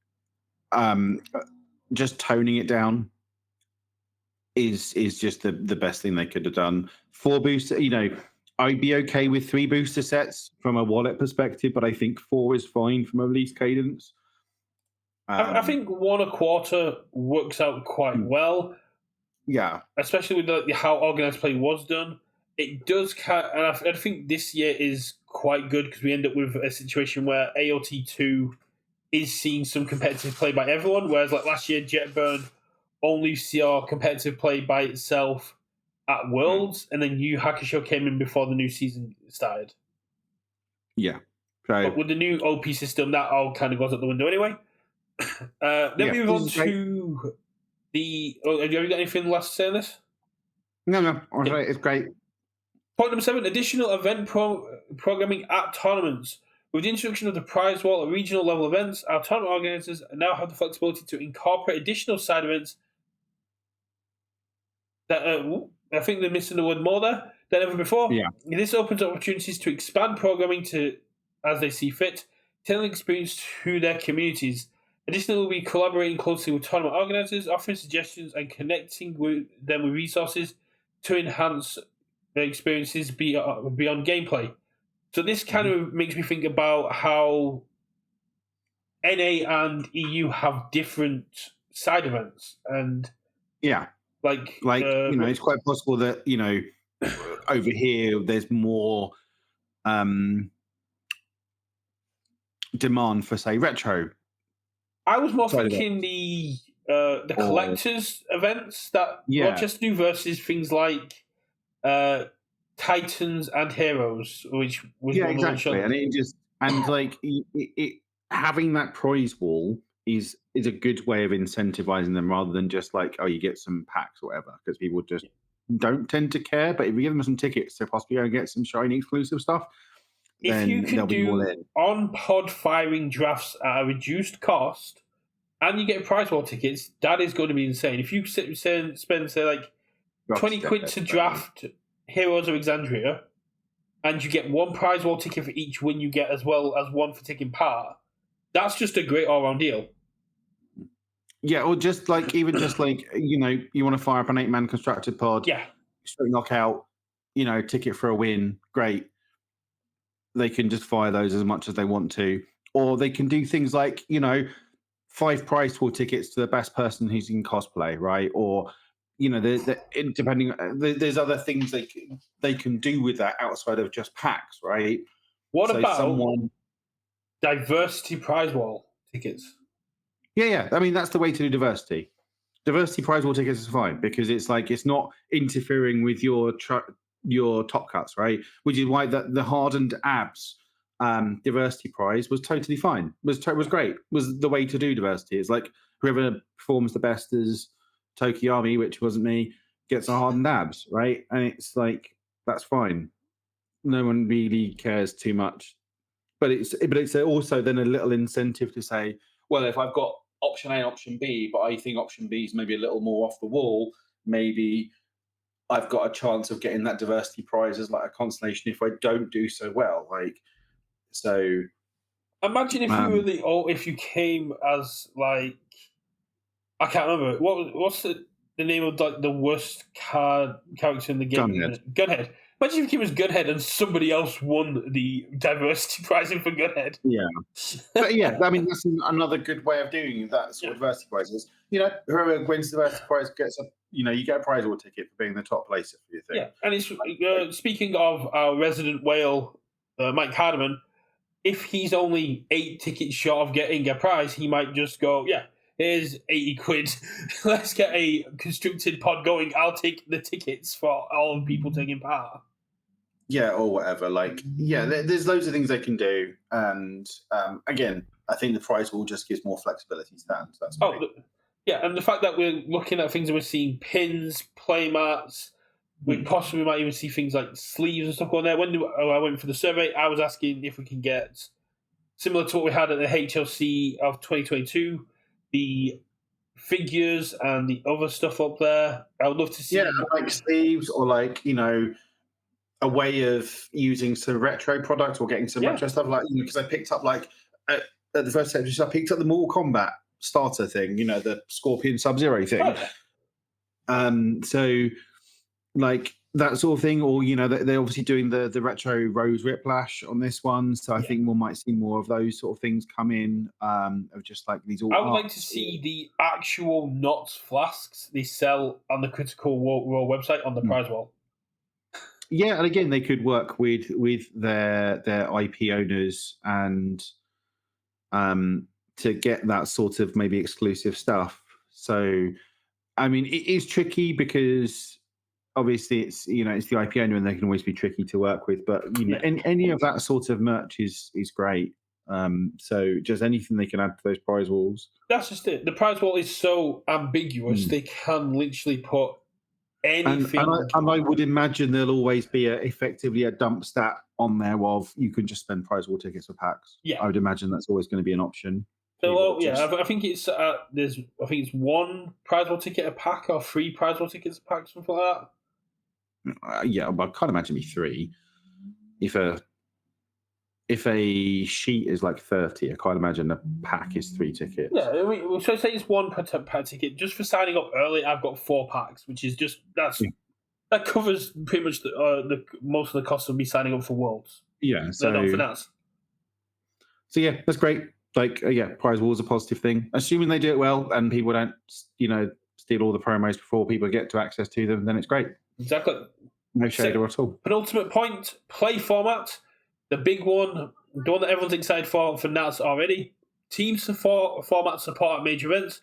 just toning it down is just the best thing they could have done. 4 booster, I'd be okay with 3 booster sets from a wallet perspective, but I think 4 is fine from a release cadence. I think 1 1/4 works out quite well. Yeah, especially with how organized play was done. It does, and I think this year is quite good because we end up with a situation where AOT2 is seeing some competitive play by everyone, whereas like last year, Jetburn only saw competitive play by itself at Worlds, and then Yu Hakusho came in before the new season started. Yeah. But with the new OP system, that all kind of goes out the window anyway. Then we move on to the. Have you got anything last to say on this? No. It's great. Point number 7: additional event programming at tournaments. With the introduction of the prize wall at regional level events, our tournament organizers now have the flexibility to incorporate additional side events that I think they're missing the word more there than ever before. Yeah. This opens opportunities to expand programming to as they see fit, telling experience to their communities. Additionally, we'll be collaborating closely with tournament organizers, offering suggestions and connecting them with resources to enhance their experiences beyond gameplay. So this kind of makes me think about how NA and EU have different side events, and it's quite possible that over here there's more demand for say retro. I was more thinking the collectors events that Rochester do versus things like Titans and Heroes, which was exactly, and it having that prize wall is a good way of incentivizing them rather than just like you get some packs or whatever, because people just don't tend to care. But if you give them some tickets to possibly go and get some shiny exclusive stuff, if you can do on pod firing drafts at a reduced cost and you get prize wall tickets, that is going to be insane. If you spend say like 20 quid to draft Heroes of Exandria, and you get 1 prize wall ticket for each win you get, as well as 1 for taking part, that's just a great all-round deal. Yeah, or just like you want to fire up an 8-man constructed pod, straight knockout, ticket for a win, great. They can just fire those as much as they want to, or they can do things like 5 prize pool tickets to the best person who's in cosplay, right? Or there's other things they can do with that outside of just packs, right? What about diversity prize wall tickets? Yeah. I mean, that's the way to do diversity. Diversity prize wall tickets is fine because it's like it's not interfering with your top cuts, right? Which is why the hardened abs diversity prize was totally fine. Was great. Was the way to do diversity. It's like whoever performs the best as Tokiyami, which wasn't me, gets a hardened abs, right? And it's like that's fine. No one really cares too much. But it's also then a little incentive to say, well, if I've got option A and option B, but I think option B is maybe a little more off the wall, maybe I've got a chance of getting that diversity prize as like a consolation if I don't do so well. Like, so Imagine if you were um, the if you came as like I can't remember what's the name of like the worst card character in the game at the Gunhead. minute? Gunhead. Imagine if you came as Gunhead and somebody else won the diversity pricing for Gunhead. Yeah. But yeah, I mean that's another good way of doing that sort Yeah. of diversity prizes. You know, whoever wins the diversity prize gets a, you know, you get a prize or ticket for being the top placer for your thing. Yeah, and it's speaking of our resident whale, Mike Hardiman. If he's only 8 tickets short of getting a prize, he might just go, "Yeah, here's 80 quid. Let's get a constructed pod going. I'll take the tickets for all the people taking part." Yeah, or whatever. Like, yeah, there's loads of things they can do, and again, I think the prize will just gives more flexibility to that. So that's Oh, great. yeah, and the fact that we're looking at things and we're seeing pins, play mats, we possibly might even see things like sleeves and stuff on there. When I went for the survey, I was asking if we can get similar to what we had at the HLC of 2022, the figures and the other stuff up there. I would love to see. Yeah, like sleeves or like, you know, a way of using some retro products or getting some Yeah. retro stuff. Like, you know, because I picked up like at the first section, I picked up the Mortal Kombat starter thing, you know, the Scorpion Sub-Zero thing. Oh, yeah. So like that sort of thing, or you know, they're obviously doing the retro Rose Whiplash on this one, so I think we might see more of those sort of things come in, of just like these all I would like to arts see the actual Knots flasks they sell on the Critical Role website on the prize wall. Yeah, and again, they could work with their IP owners and to get that sort of maybe exclusive stuff. So, I mean, it is tricky because obviously it's, you know, it's the IP owner and they can always be tricky to work with. But you know, any of that sort of merch is great. So just anything they can add to those prize walls. That's just it. The prize wall is so ambiguous; they can literally put anything. And I would imagine there'll always be effectively a dump stat on there of you can just spend prize wall tickets for packs. Yeah. I would imagine that's always going to be an option. So, I think it's one prize wall ticket a pack or 3 prize wall tickets a pack, something like that. Yeah, well, I can't imagine it'd be 3. If a sheet is like 30, I can't imagine a pack is 3 tickets. Yeah, so say it's one per ticket. Just for signing up early, I've got 4 packs, which is just that covers pretty much the most of the cost of me signing up for Worlds. Yeah, so not for that. So yeah, that's great. Like prize wall is a positive thing. Assuming they do it well and people don't, you know, steal all the promos before people get to access to them, then it's great. Exactly. No shader at all. Penultimate point: play format. The big one, the one that everyone's excited for Nats already. Team format support at major events.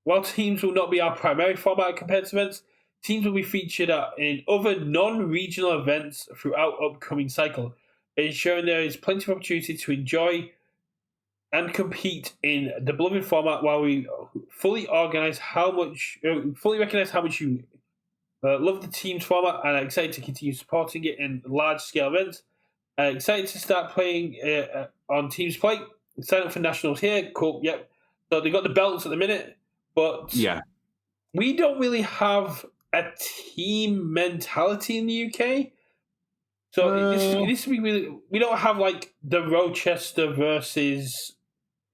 While teams will not be our primary format at competitive events, teams will be featured in other non-regional events throughout upcoming cycle, ensuring there is plenty of opportunity to enjoy and compete in the beloved format while we fully recognize how much you love the team's format and are excited to continue supporting it in large-scale events. Excited to start playing on Teams Play. Sign up for nationals here. Cool. Yep. So they got the belts at the minute, but we don't really have a team mentality in the UK. So this would be really. We don't have like the Rochester versus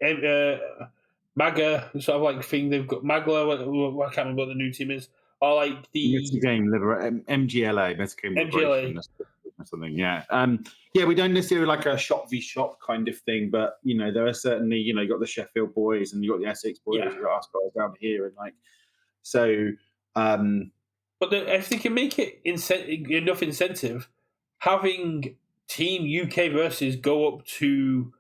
Maga sort of like thing. They've got Magla. I can't remember what the new team is. Or like the game MGLA, MGLA. Or something, yeah. We don't necessarily like a shop v shop kind of thing, but you know, there are certainly, you know, you got the Sheffield boys and you got the Essex boys, you got us guys down here, and like, so. But if they can make it enough incentive, having Team UK versus go up to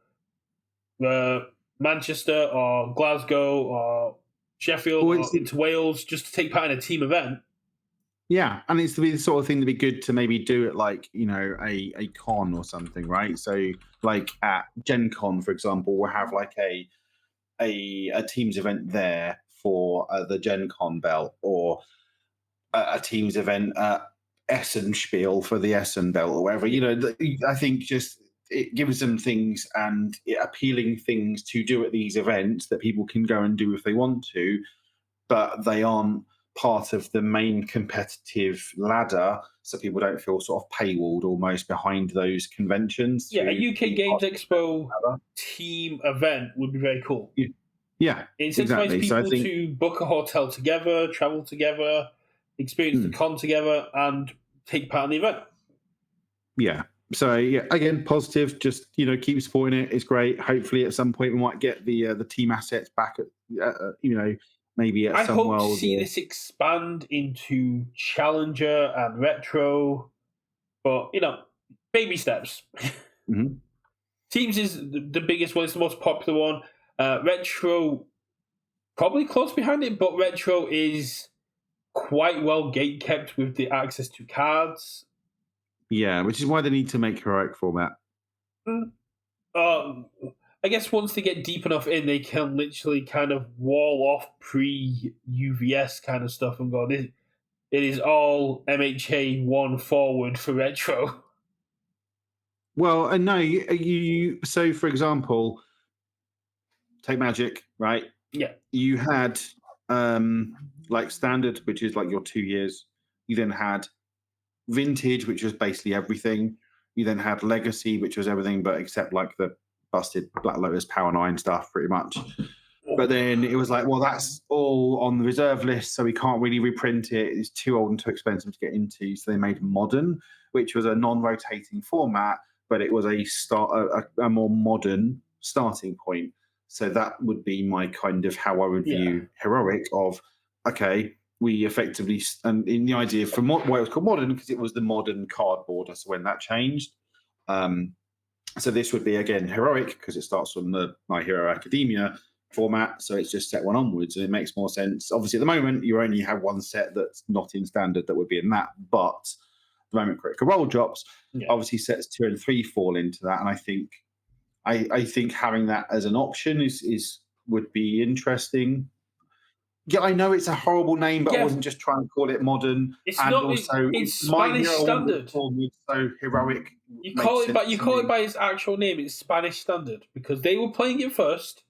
Manchester or Glasgow or Sheffield or into Wales just to take part in a team event. Yeah, and it's to be the sort of thing to be good to maybe do it like, you know, a con or something, right? So like at Gen Con, for example, we'll have like a teams event there for the Gen Con belt, or a teams event at Essen Spiel for the Essen belt or whatever. You know, I think just it gives them things and appealing things to do at these events that people can go and do if they want to, but they aren't part of the main competitive ladder, so people don't feel sort of paywalled almost behind those conventions. Yeah, a To UK be Games part of Expo the ladder. team event would be very cool. Yeah, It incentivizes exactly. So I people think, to book a hotel together, travel together, experience the con together, and take part in the event. yeah. So yeah, again, positive. Just keep supporting it. It's great. Hopefully, at some point, we might get the team assets back at maybe at I some hope to world. see Or, this expand into Challenger and Retro, but baby steps. Mhm. Teams is the biggest one. It's the most popular one. Retro probably close behind it, but Retro is quite well gate kept with the access to cards. Yeah, which is why they need to make heroic format. Mm, Um, I guess once they get deep enough in, they can literally kind of wall off pre UVS kind of stuff and go, it is all MHA 1 forward for Retro. Well, and no, so for example, take Magic, right? Yeah. You had like standard, which is like your 2 years. You then had vintage, which was basically everything. You then had legacy, which was everything but except like the busted Black Lotus Power 9 stuff, pretty much. But then it was like, well, that's all on the reserve list, so we can't really reprint it. It's too old and too expensive to get into. So they made Modern, which was a non-rotating format, but it was a more modern starting point. So that would be my kind of how I would view heroic of, okay, we effectively, and in the idea from why it was called modern, because it was the modern cardboard. So when that changed. So this would be again heroic because it starts from the My Hero Academia format, so it's just set one onwards, and it makes more sense. Obviously, at the moment, you only have one set that's not in standard that would be in that, but the moment Critical Role drops, obviously sets 2 and 3 fall into that, and I think having that as an option is would be interesting. Yeah, I know it's a horrible name, but I wasn't just trying to call it modern. It's And not. also, It's My Spanish Hero standard. forward, so heroic. You call it, but you call it by its actual name. It's Spanish standard because they were playing it first,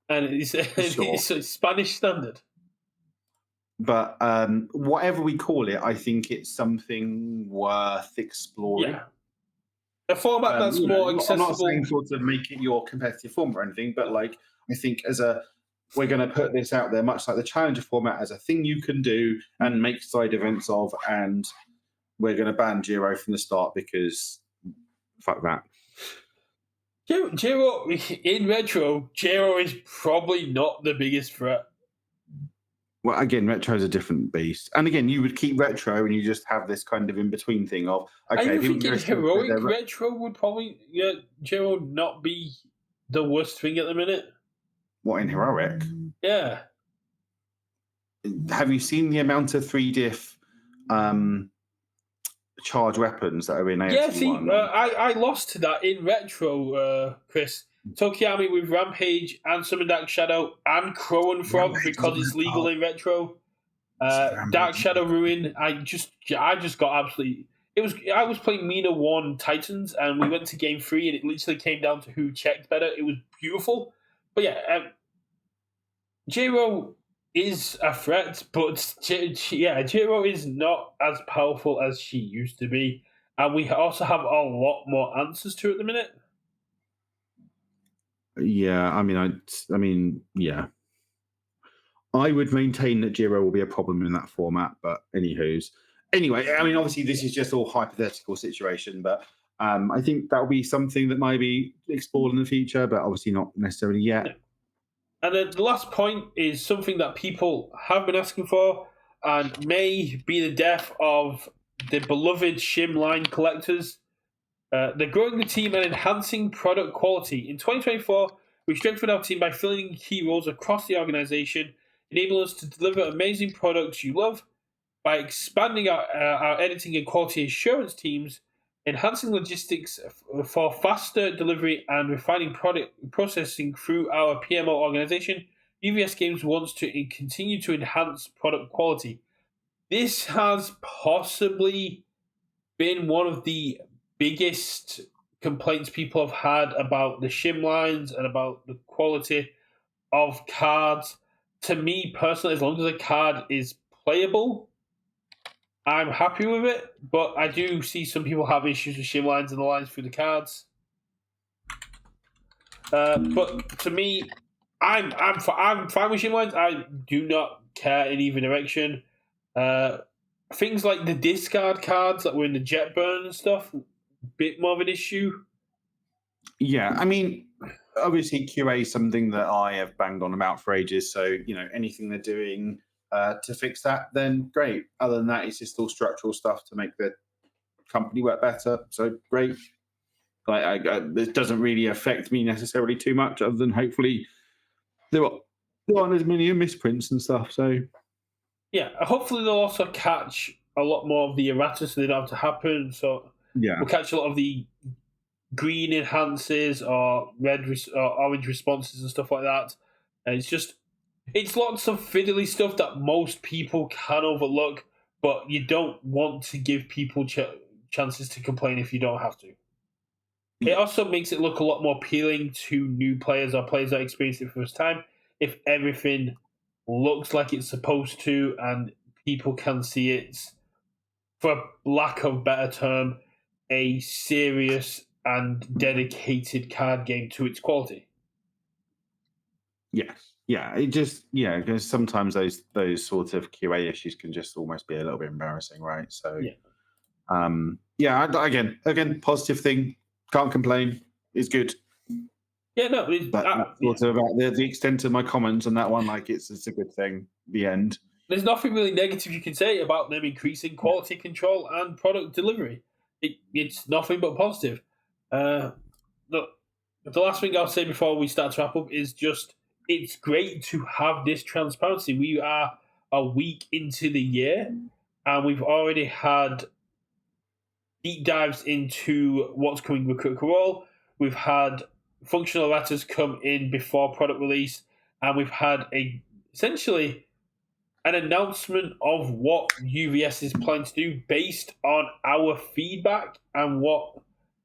and it's, Sure. it's Spanish standard. But whatever we call it, I think it's something worth exploring. Yeah. A format that's more accessible. I'm not saying sort of make it your competitive format or anything, but like I think we're going to put this out there, much like the Challenger format, as a thing you can do and make side events of, and we're going to ban Giro from the start because fuck that. Giro in Retro, Giro is probably not the biggest threat. Well, again, Retro is a different beast, and again, you would keep Retro, and you just have this kind of in between thing of okay. I think heroic Retro would probably Giro not be the worst thing at the minute. What in heroic? Yeah. Have you seen the amount of 3-diff charge weapons that are in AFC1? Yeah, see, I lost to that in Retro, Chris. Tokiyami with Rampage and Summon Dark Shadow and Crow and Frog because it's legal in Retro. Dark Shadow Ruin. I just got absolutely. I was playing Mina 1 Titans and we went to game 3 and it literally came down to who checked better. It was beautiful. But yeah, Giro is a threat, but Giro is not as powerful as she used to be. And we also have a lot more answers to it at the minute. Yeah, I mean, yeah. I would maintain that Giro will be a problem in that format, but anywho's. Anyway, I mean, obviously this is just all hypothetical situation, but I think that will be something that might be explored in the future, but obviously not necessarily yet. Yeah. And then the last point is something that people have been asking for and may be the death of the beloved Shim line collectors. They're growing the team and enhancing product quality. In 2024, we strengthened our team by filling key roles across the organization, enabling us to deliver amazing products you love by expanding our editing and quality assurance teams, enhancing logistics for faster delivery, and refining product processing through our PMO organization. UVS Games wants to continue to enhance product quality. This has possibly been one of the biggest complaints people have had about the shim lines and about the quality of cards. To me personally, as long as a card is playable. I'm happy with it, but I do see some people have issues with shim lines and the lines through the cards. But to me, I'm fine with shim lines. I do not care in either direction. Things like the discard cards that were in the jet burn and stuff, bit more of an issue. Yeah, I mean, obviously QA is something that I have banged on about for ages. So anything they're doing to fix that, then great. Other than that, it's just all structural stuff to make the company work better. So great. This doesn't really affect me necessarily too much, other than hopefully there aren't as many misprints and stuff. So yeah, hopefully they'll also catch a lot more of the errata, so they don't have to happen. So yeah, we'll catch a lot of the green enhances or red or orange responses and stuff like that. And it's lots of fiddly stuff that most people can overlook, but you don't want to give people chances to complain if you don't have to. It also makes it look a lot more appealing to new players or players that experience it for the first time if everything looks like it's supposed to and people can see it's, for lack of a better term, a serious and dedicated card game to its quality. Yes. Yeah, it just because sometimes those sorts of QA issues can just almost be a little bit embarrassing, right? So again, positive thing. Can't complain. It's good. Yeah, no, But about the extent of my comments on that one, like it's a good thing. The end. There's nothing really negative you can say about them increasing quality control and product delivery. It's nothing but positive. The last thing I'll say before we start to wrap up is just it's great to have this transparency. We are a week into the year, and we've already had deep dives into what's coming with Critical Role. We've had functional letters come in before product release, and we've had essentially an announcement of what UVS is planning to do based on our feedback and what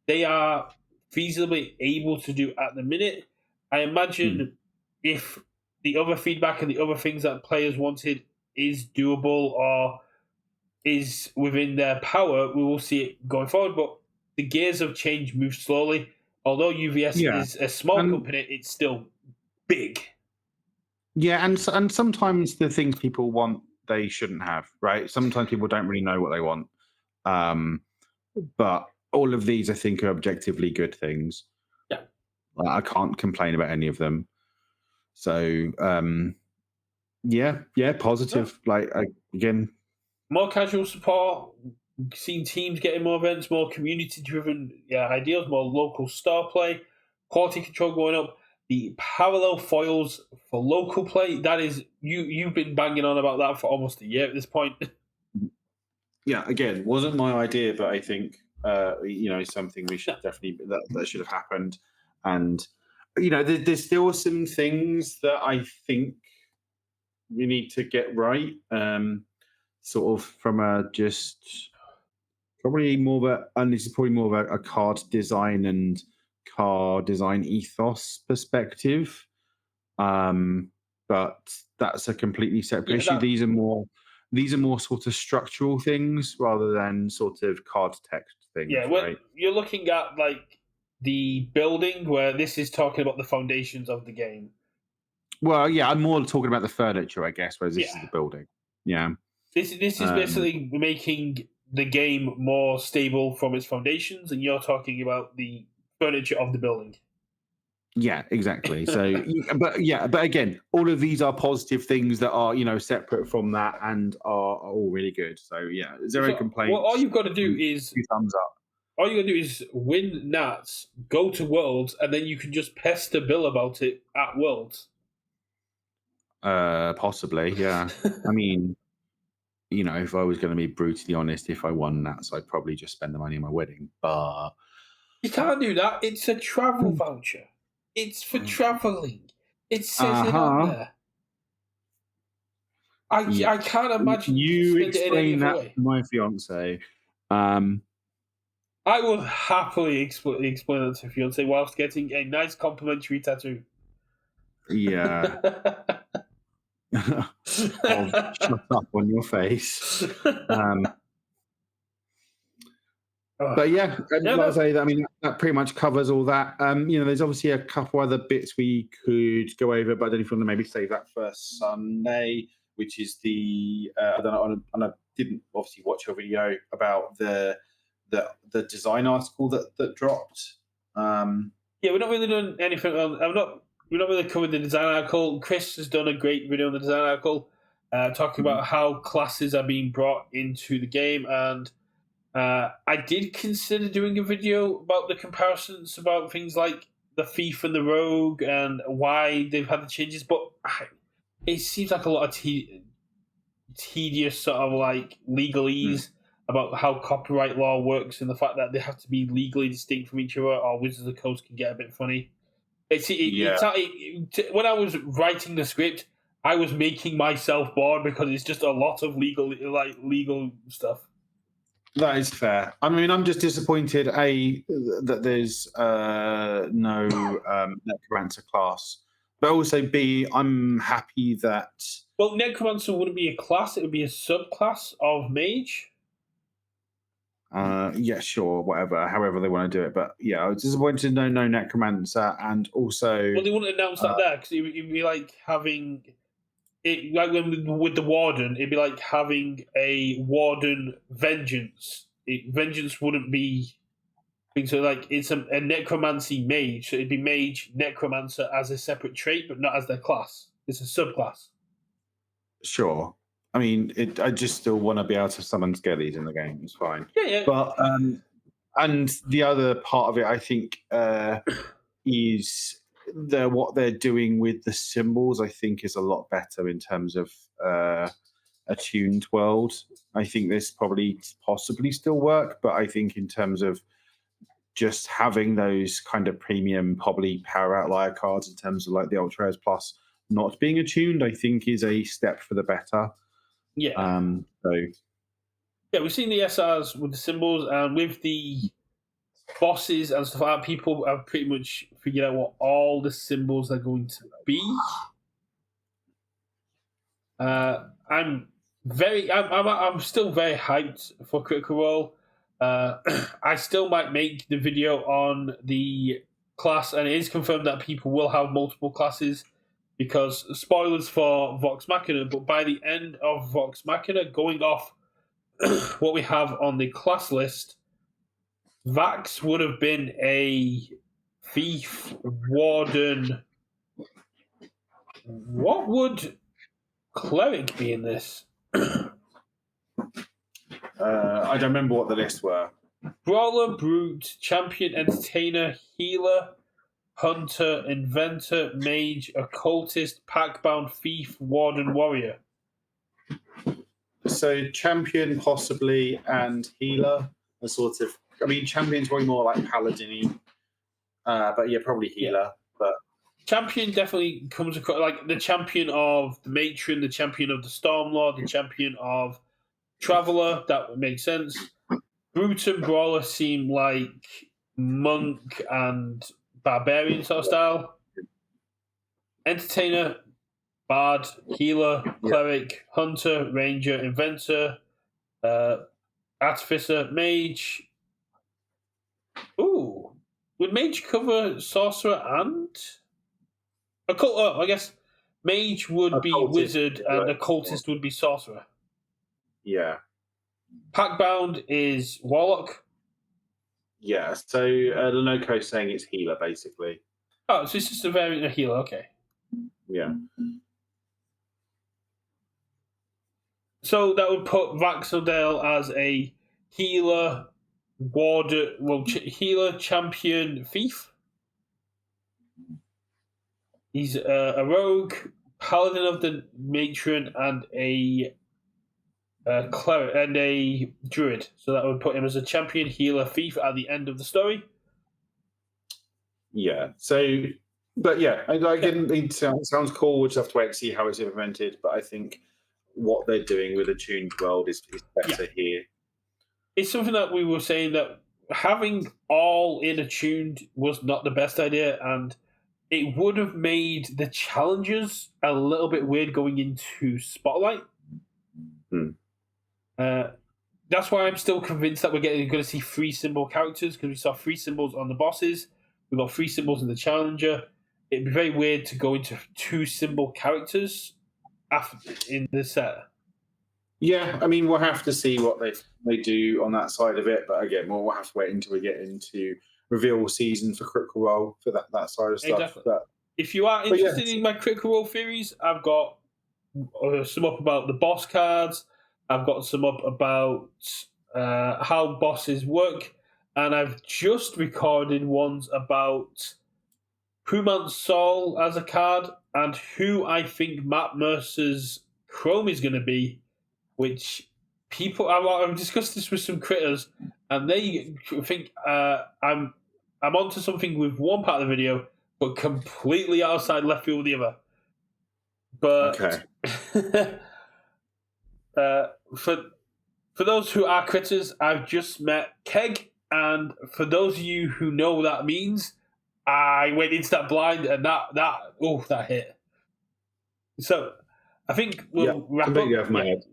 they are feasibly able to do at the minute. I imagine if the other feedback and the other things that players wanted is doable or is within their power, we will see it going forward. But the gears of change move slowly. Although UVS is a small company, it's still big. Yeah, and sometimes the things people want, they shouldn't have, right? Sometimes people don't really know what they want. But all of these, I think, are objectively good things. Yeah. I can't complain about any of them. So, positive. Again, more casual support, seeing teams getting more events, more community-driven ideas, more local star play, quality control going up. The parallel foils for local play, that is, you've been banging on about that for almost a year at this point. Yeah, again, wasn't my idea, but I think something we should definitely that should have happened. And there's still some things that I think we need to get right. Sort of from this is probably more of a card design and card design ethos perspective. But that's a completely separate issue. These are more sort of structural things rather than sort of card text things. Yeah, right? You're looking at like the building where this is talking about the foundations of the game. Well, yeah, I'm more talking about the furniture, I guess, whereas this is the building. Yeah. This is basically making the game more stable from its foundations, and you're talking about the furniture of the building. Yeah, exactly. So, but again, all of these are positive things that are separate from that and are all really good. So yeah, zero complaints. Well, all you've got to do is 2 thumbs up. All you got to do is win Nats, go to Worlds, and then you can just pester Bill about it at Worlds. Possibly, yeah. I mean, if I was going to be brutally honest, if I won Nats, I'd probably just spend the money on my wedding. But you can't do that. It's a travel voucher. It's for traveling. It says it on there. I can't imagine you explain that to my fiance. I will happily explain that to fiance whilst getting a nice complimentary tattoo. Yeah. of shut up on your face. But yeah, like I say, I mean, that pretty much covers all that. There's obviously a couple other bits we could go over, but I don't know if you want to maybe save that for Sunday, which is I don't know, and I didn't obviously watch your video about the design article that dropped. Yeah, we're not really doing anything on. We're not really covering the design article. Chris has done a great video on the design article, talking about how classes are being brought into the game, and I did consider doing a video about the comparisons about things like the thief and the rogue and why they've had the changes, but it seems like a lot of tedious sort of like legalese about how copyright law works and the fact that they have to be legally distinct from each other, or Wizards of the Coast can get a bit funny. When I was writing the script, I was making myself bored because it's just a lot of legal stuff. That is fair. I mean, I'm just disappointed, that there's no Necromancer class. But also, B, I'm happy that... Well, Necromancer wouldn't be a class. It would be a subclass of Mage. Yeah, sure, whatever. However they want to do it. But yeah, I was disappointed no Necromancer, and also... Well, they wouldn't announce that there, because it'd be like having... It, like with the Warden, it'd be like having a Warden Vengeance. Vengeance wouldn't be... So like it's a Necromancy Mage, so it'd be Mage Necromancer as a separate trait, but not as their class. It's a subclass. Sure. I mean, I just still want to be able to summon skellies in the game. It's fine. Yeah. But and the other part of it, I think, is what they're doing with the symbols. I think is a lot better in terms of a tuned world. I think this possibly still work, but I think in terms of just having those kind of premium, probably power outlier cards in terms of like the Ultra Rares Plus not being attuned, I think is a step for the better. Yeah. Yeah, we've seen the SRs with the symbols, and with the bosses and stuff like that, people have pretty much figured out what all the symbols are going to be. I'm still very hyped for Critical Role. I still might make the video on the class, and it is confirmed that people will have multiple classes, because spoilers for Vox Machina, but by the end of Vox Machina, going off what we have on the class list, Vax would have been a thief, warden. What would cleric be in this? I don't remember what the lists were. Brawler, brute, champion, entertainer, healer, hunter, inventor, mage, occultist, packbound, thief, warden, warrior. So champion possibly, and healer are sort of... I mean, champion's probably more like paladin-y. But yeah, probably healer. Yeah. But champion definitely comes across like the champion of the matron, the champion of the Stormlord, the champion of Traveler. That would make sense. Brute and Brawler seem like monk and barbarian sort of style. Entertainer, bard, healer, cleric, hunter, ranger, inventor, artificer, mage. Ooh, would mage cover sorcerer and occult? Oh, I guess mage would be wizard, and occultist would be sorcerer. Yeah. Packbound is warlock. Yeah, so Lenoco is saying it's healer, basically. Oh, so it's just a variant of healer, okay. Yeah. So that would put Vaxodale as a healer, warder, healer, champion, thief. He's a rogue, paladin of the matron, and a cleric and a druid. So that would put him as a champion, healer, thief at the end of the story. Yeah. So, but yeah, it sounds cool. We'll just have to wait and see how it's implemented. But I think what they're doing with a tuned world is better here. It's something that we were saying that having all in attuned was not the best idea, and it would have made the challenges a little bit weird going into Spotlight. That's why I'm still convinced that we're going to see 3 symbol characters, because we saw 3 symbols on the bosses. We've got 3 symbols in the challenger. It'd be very weird to go into 2 symbol characters in the set. Yeah, I mean, we'll have to see what they do on that side of it. But again, we'll have to wait until we get into reveal season for Critical Role for that side of stuff. Exactly. But if you are interested in my Critical Role theories, I've got some up about the boss cards. I've got some up about how bosses work. And I've just recorded ones about who mounts Saul as a card and who I think Matt Mercer's Chrome is going to be, which people... I've discussed this with some critters, and they think I'm onto something with one part of the video, but completely outside left field with the other. But for those who are critters, I've just met Keg, and for those of you who know what that means, I went into that blind, and that hit. So I think we'll wrap up. My head.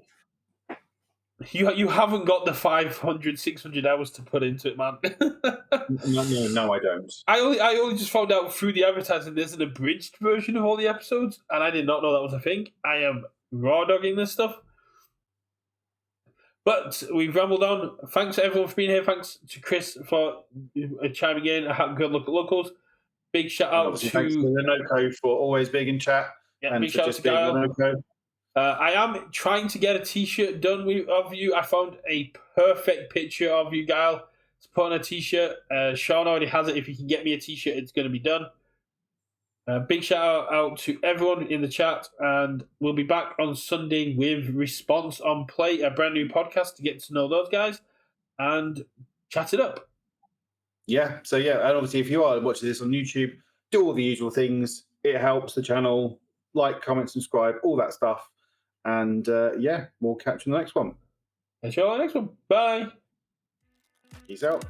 You haven't got the 500, 600 hours to put into it, man. No, I don't. I only just found out through the advertising there's an abridged version of all the episodes, and I did not know that was a thing. I am raw dogging this stuff. But we've rambled on. Thanks everyone for being here. Thanks to Chris for chiming in. Good look at locals. Big shout out to thanks to the Noco for always being in chat. Yeah, and big for shout out just to being the Noco. I am trying to get a T-shirt done of you. I found a perfect picture of you, Guile, to put on a T-shirt. Sean already has it. If you can get me a T-shirt, it's going to be done. Big shout out to everyone in the chat, and we'll be back on Sunday with Response on Play, a brand new podcast to get to know those guys and chat it up. Yeah, so and obviously if you are watching this on YouTube, do all the usual things. It helps the channel. Like, comment, subscribe, all that stuff. And we'll catch you in the next one. Catch you on the next one. Bye. Peace out.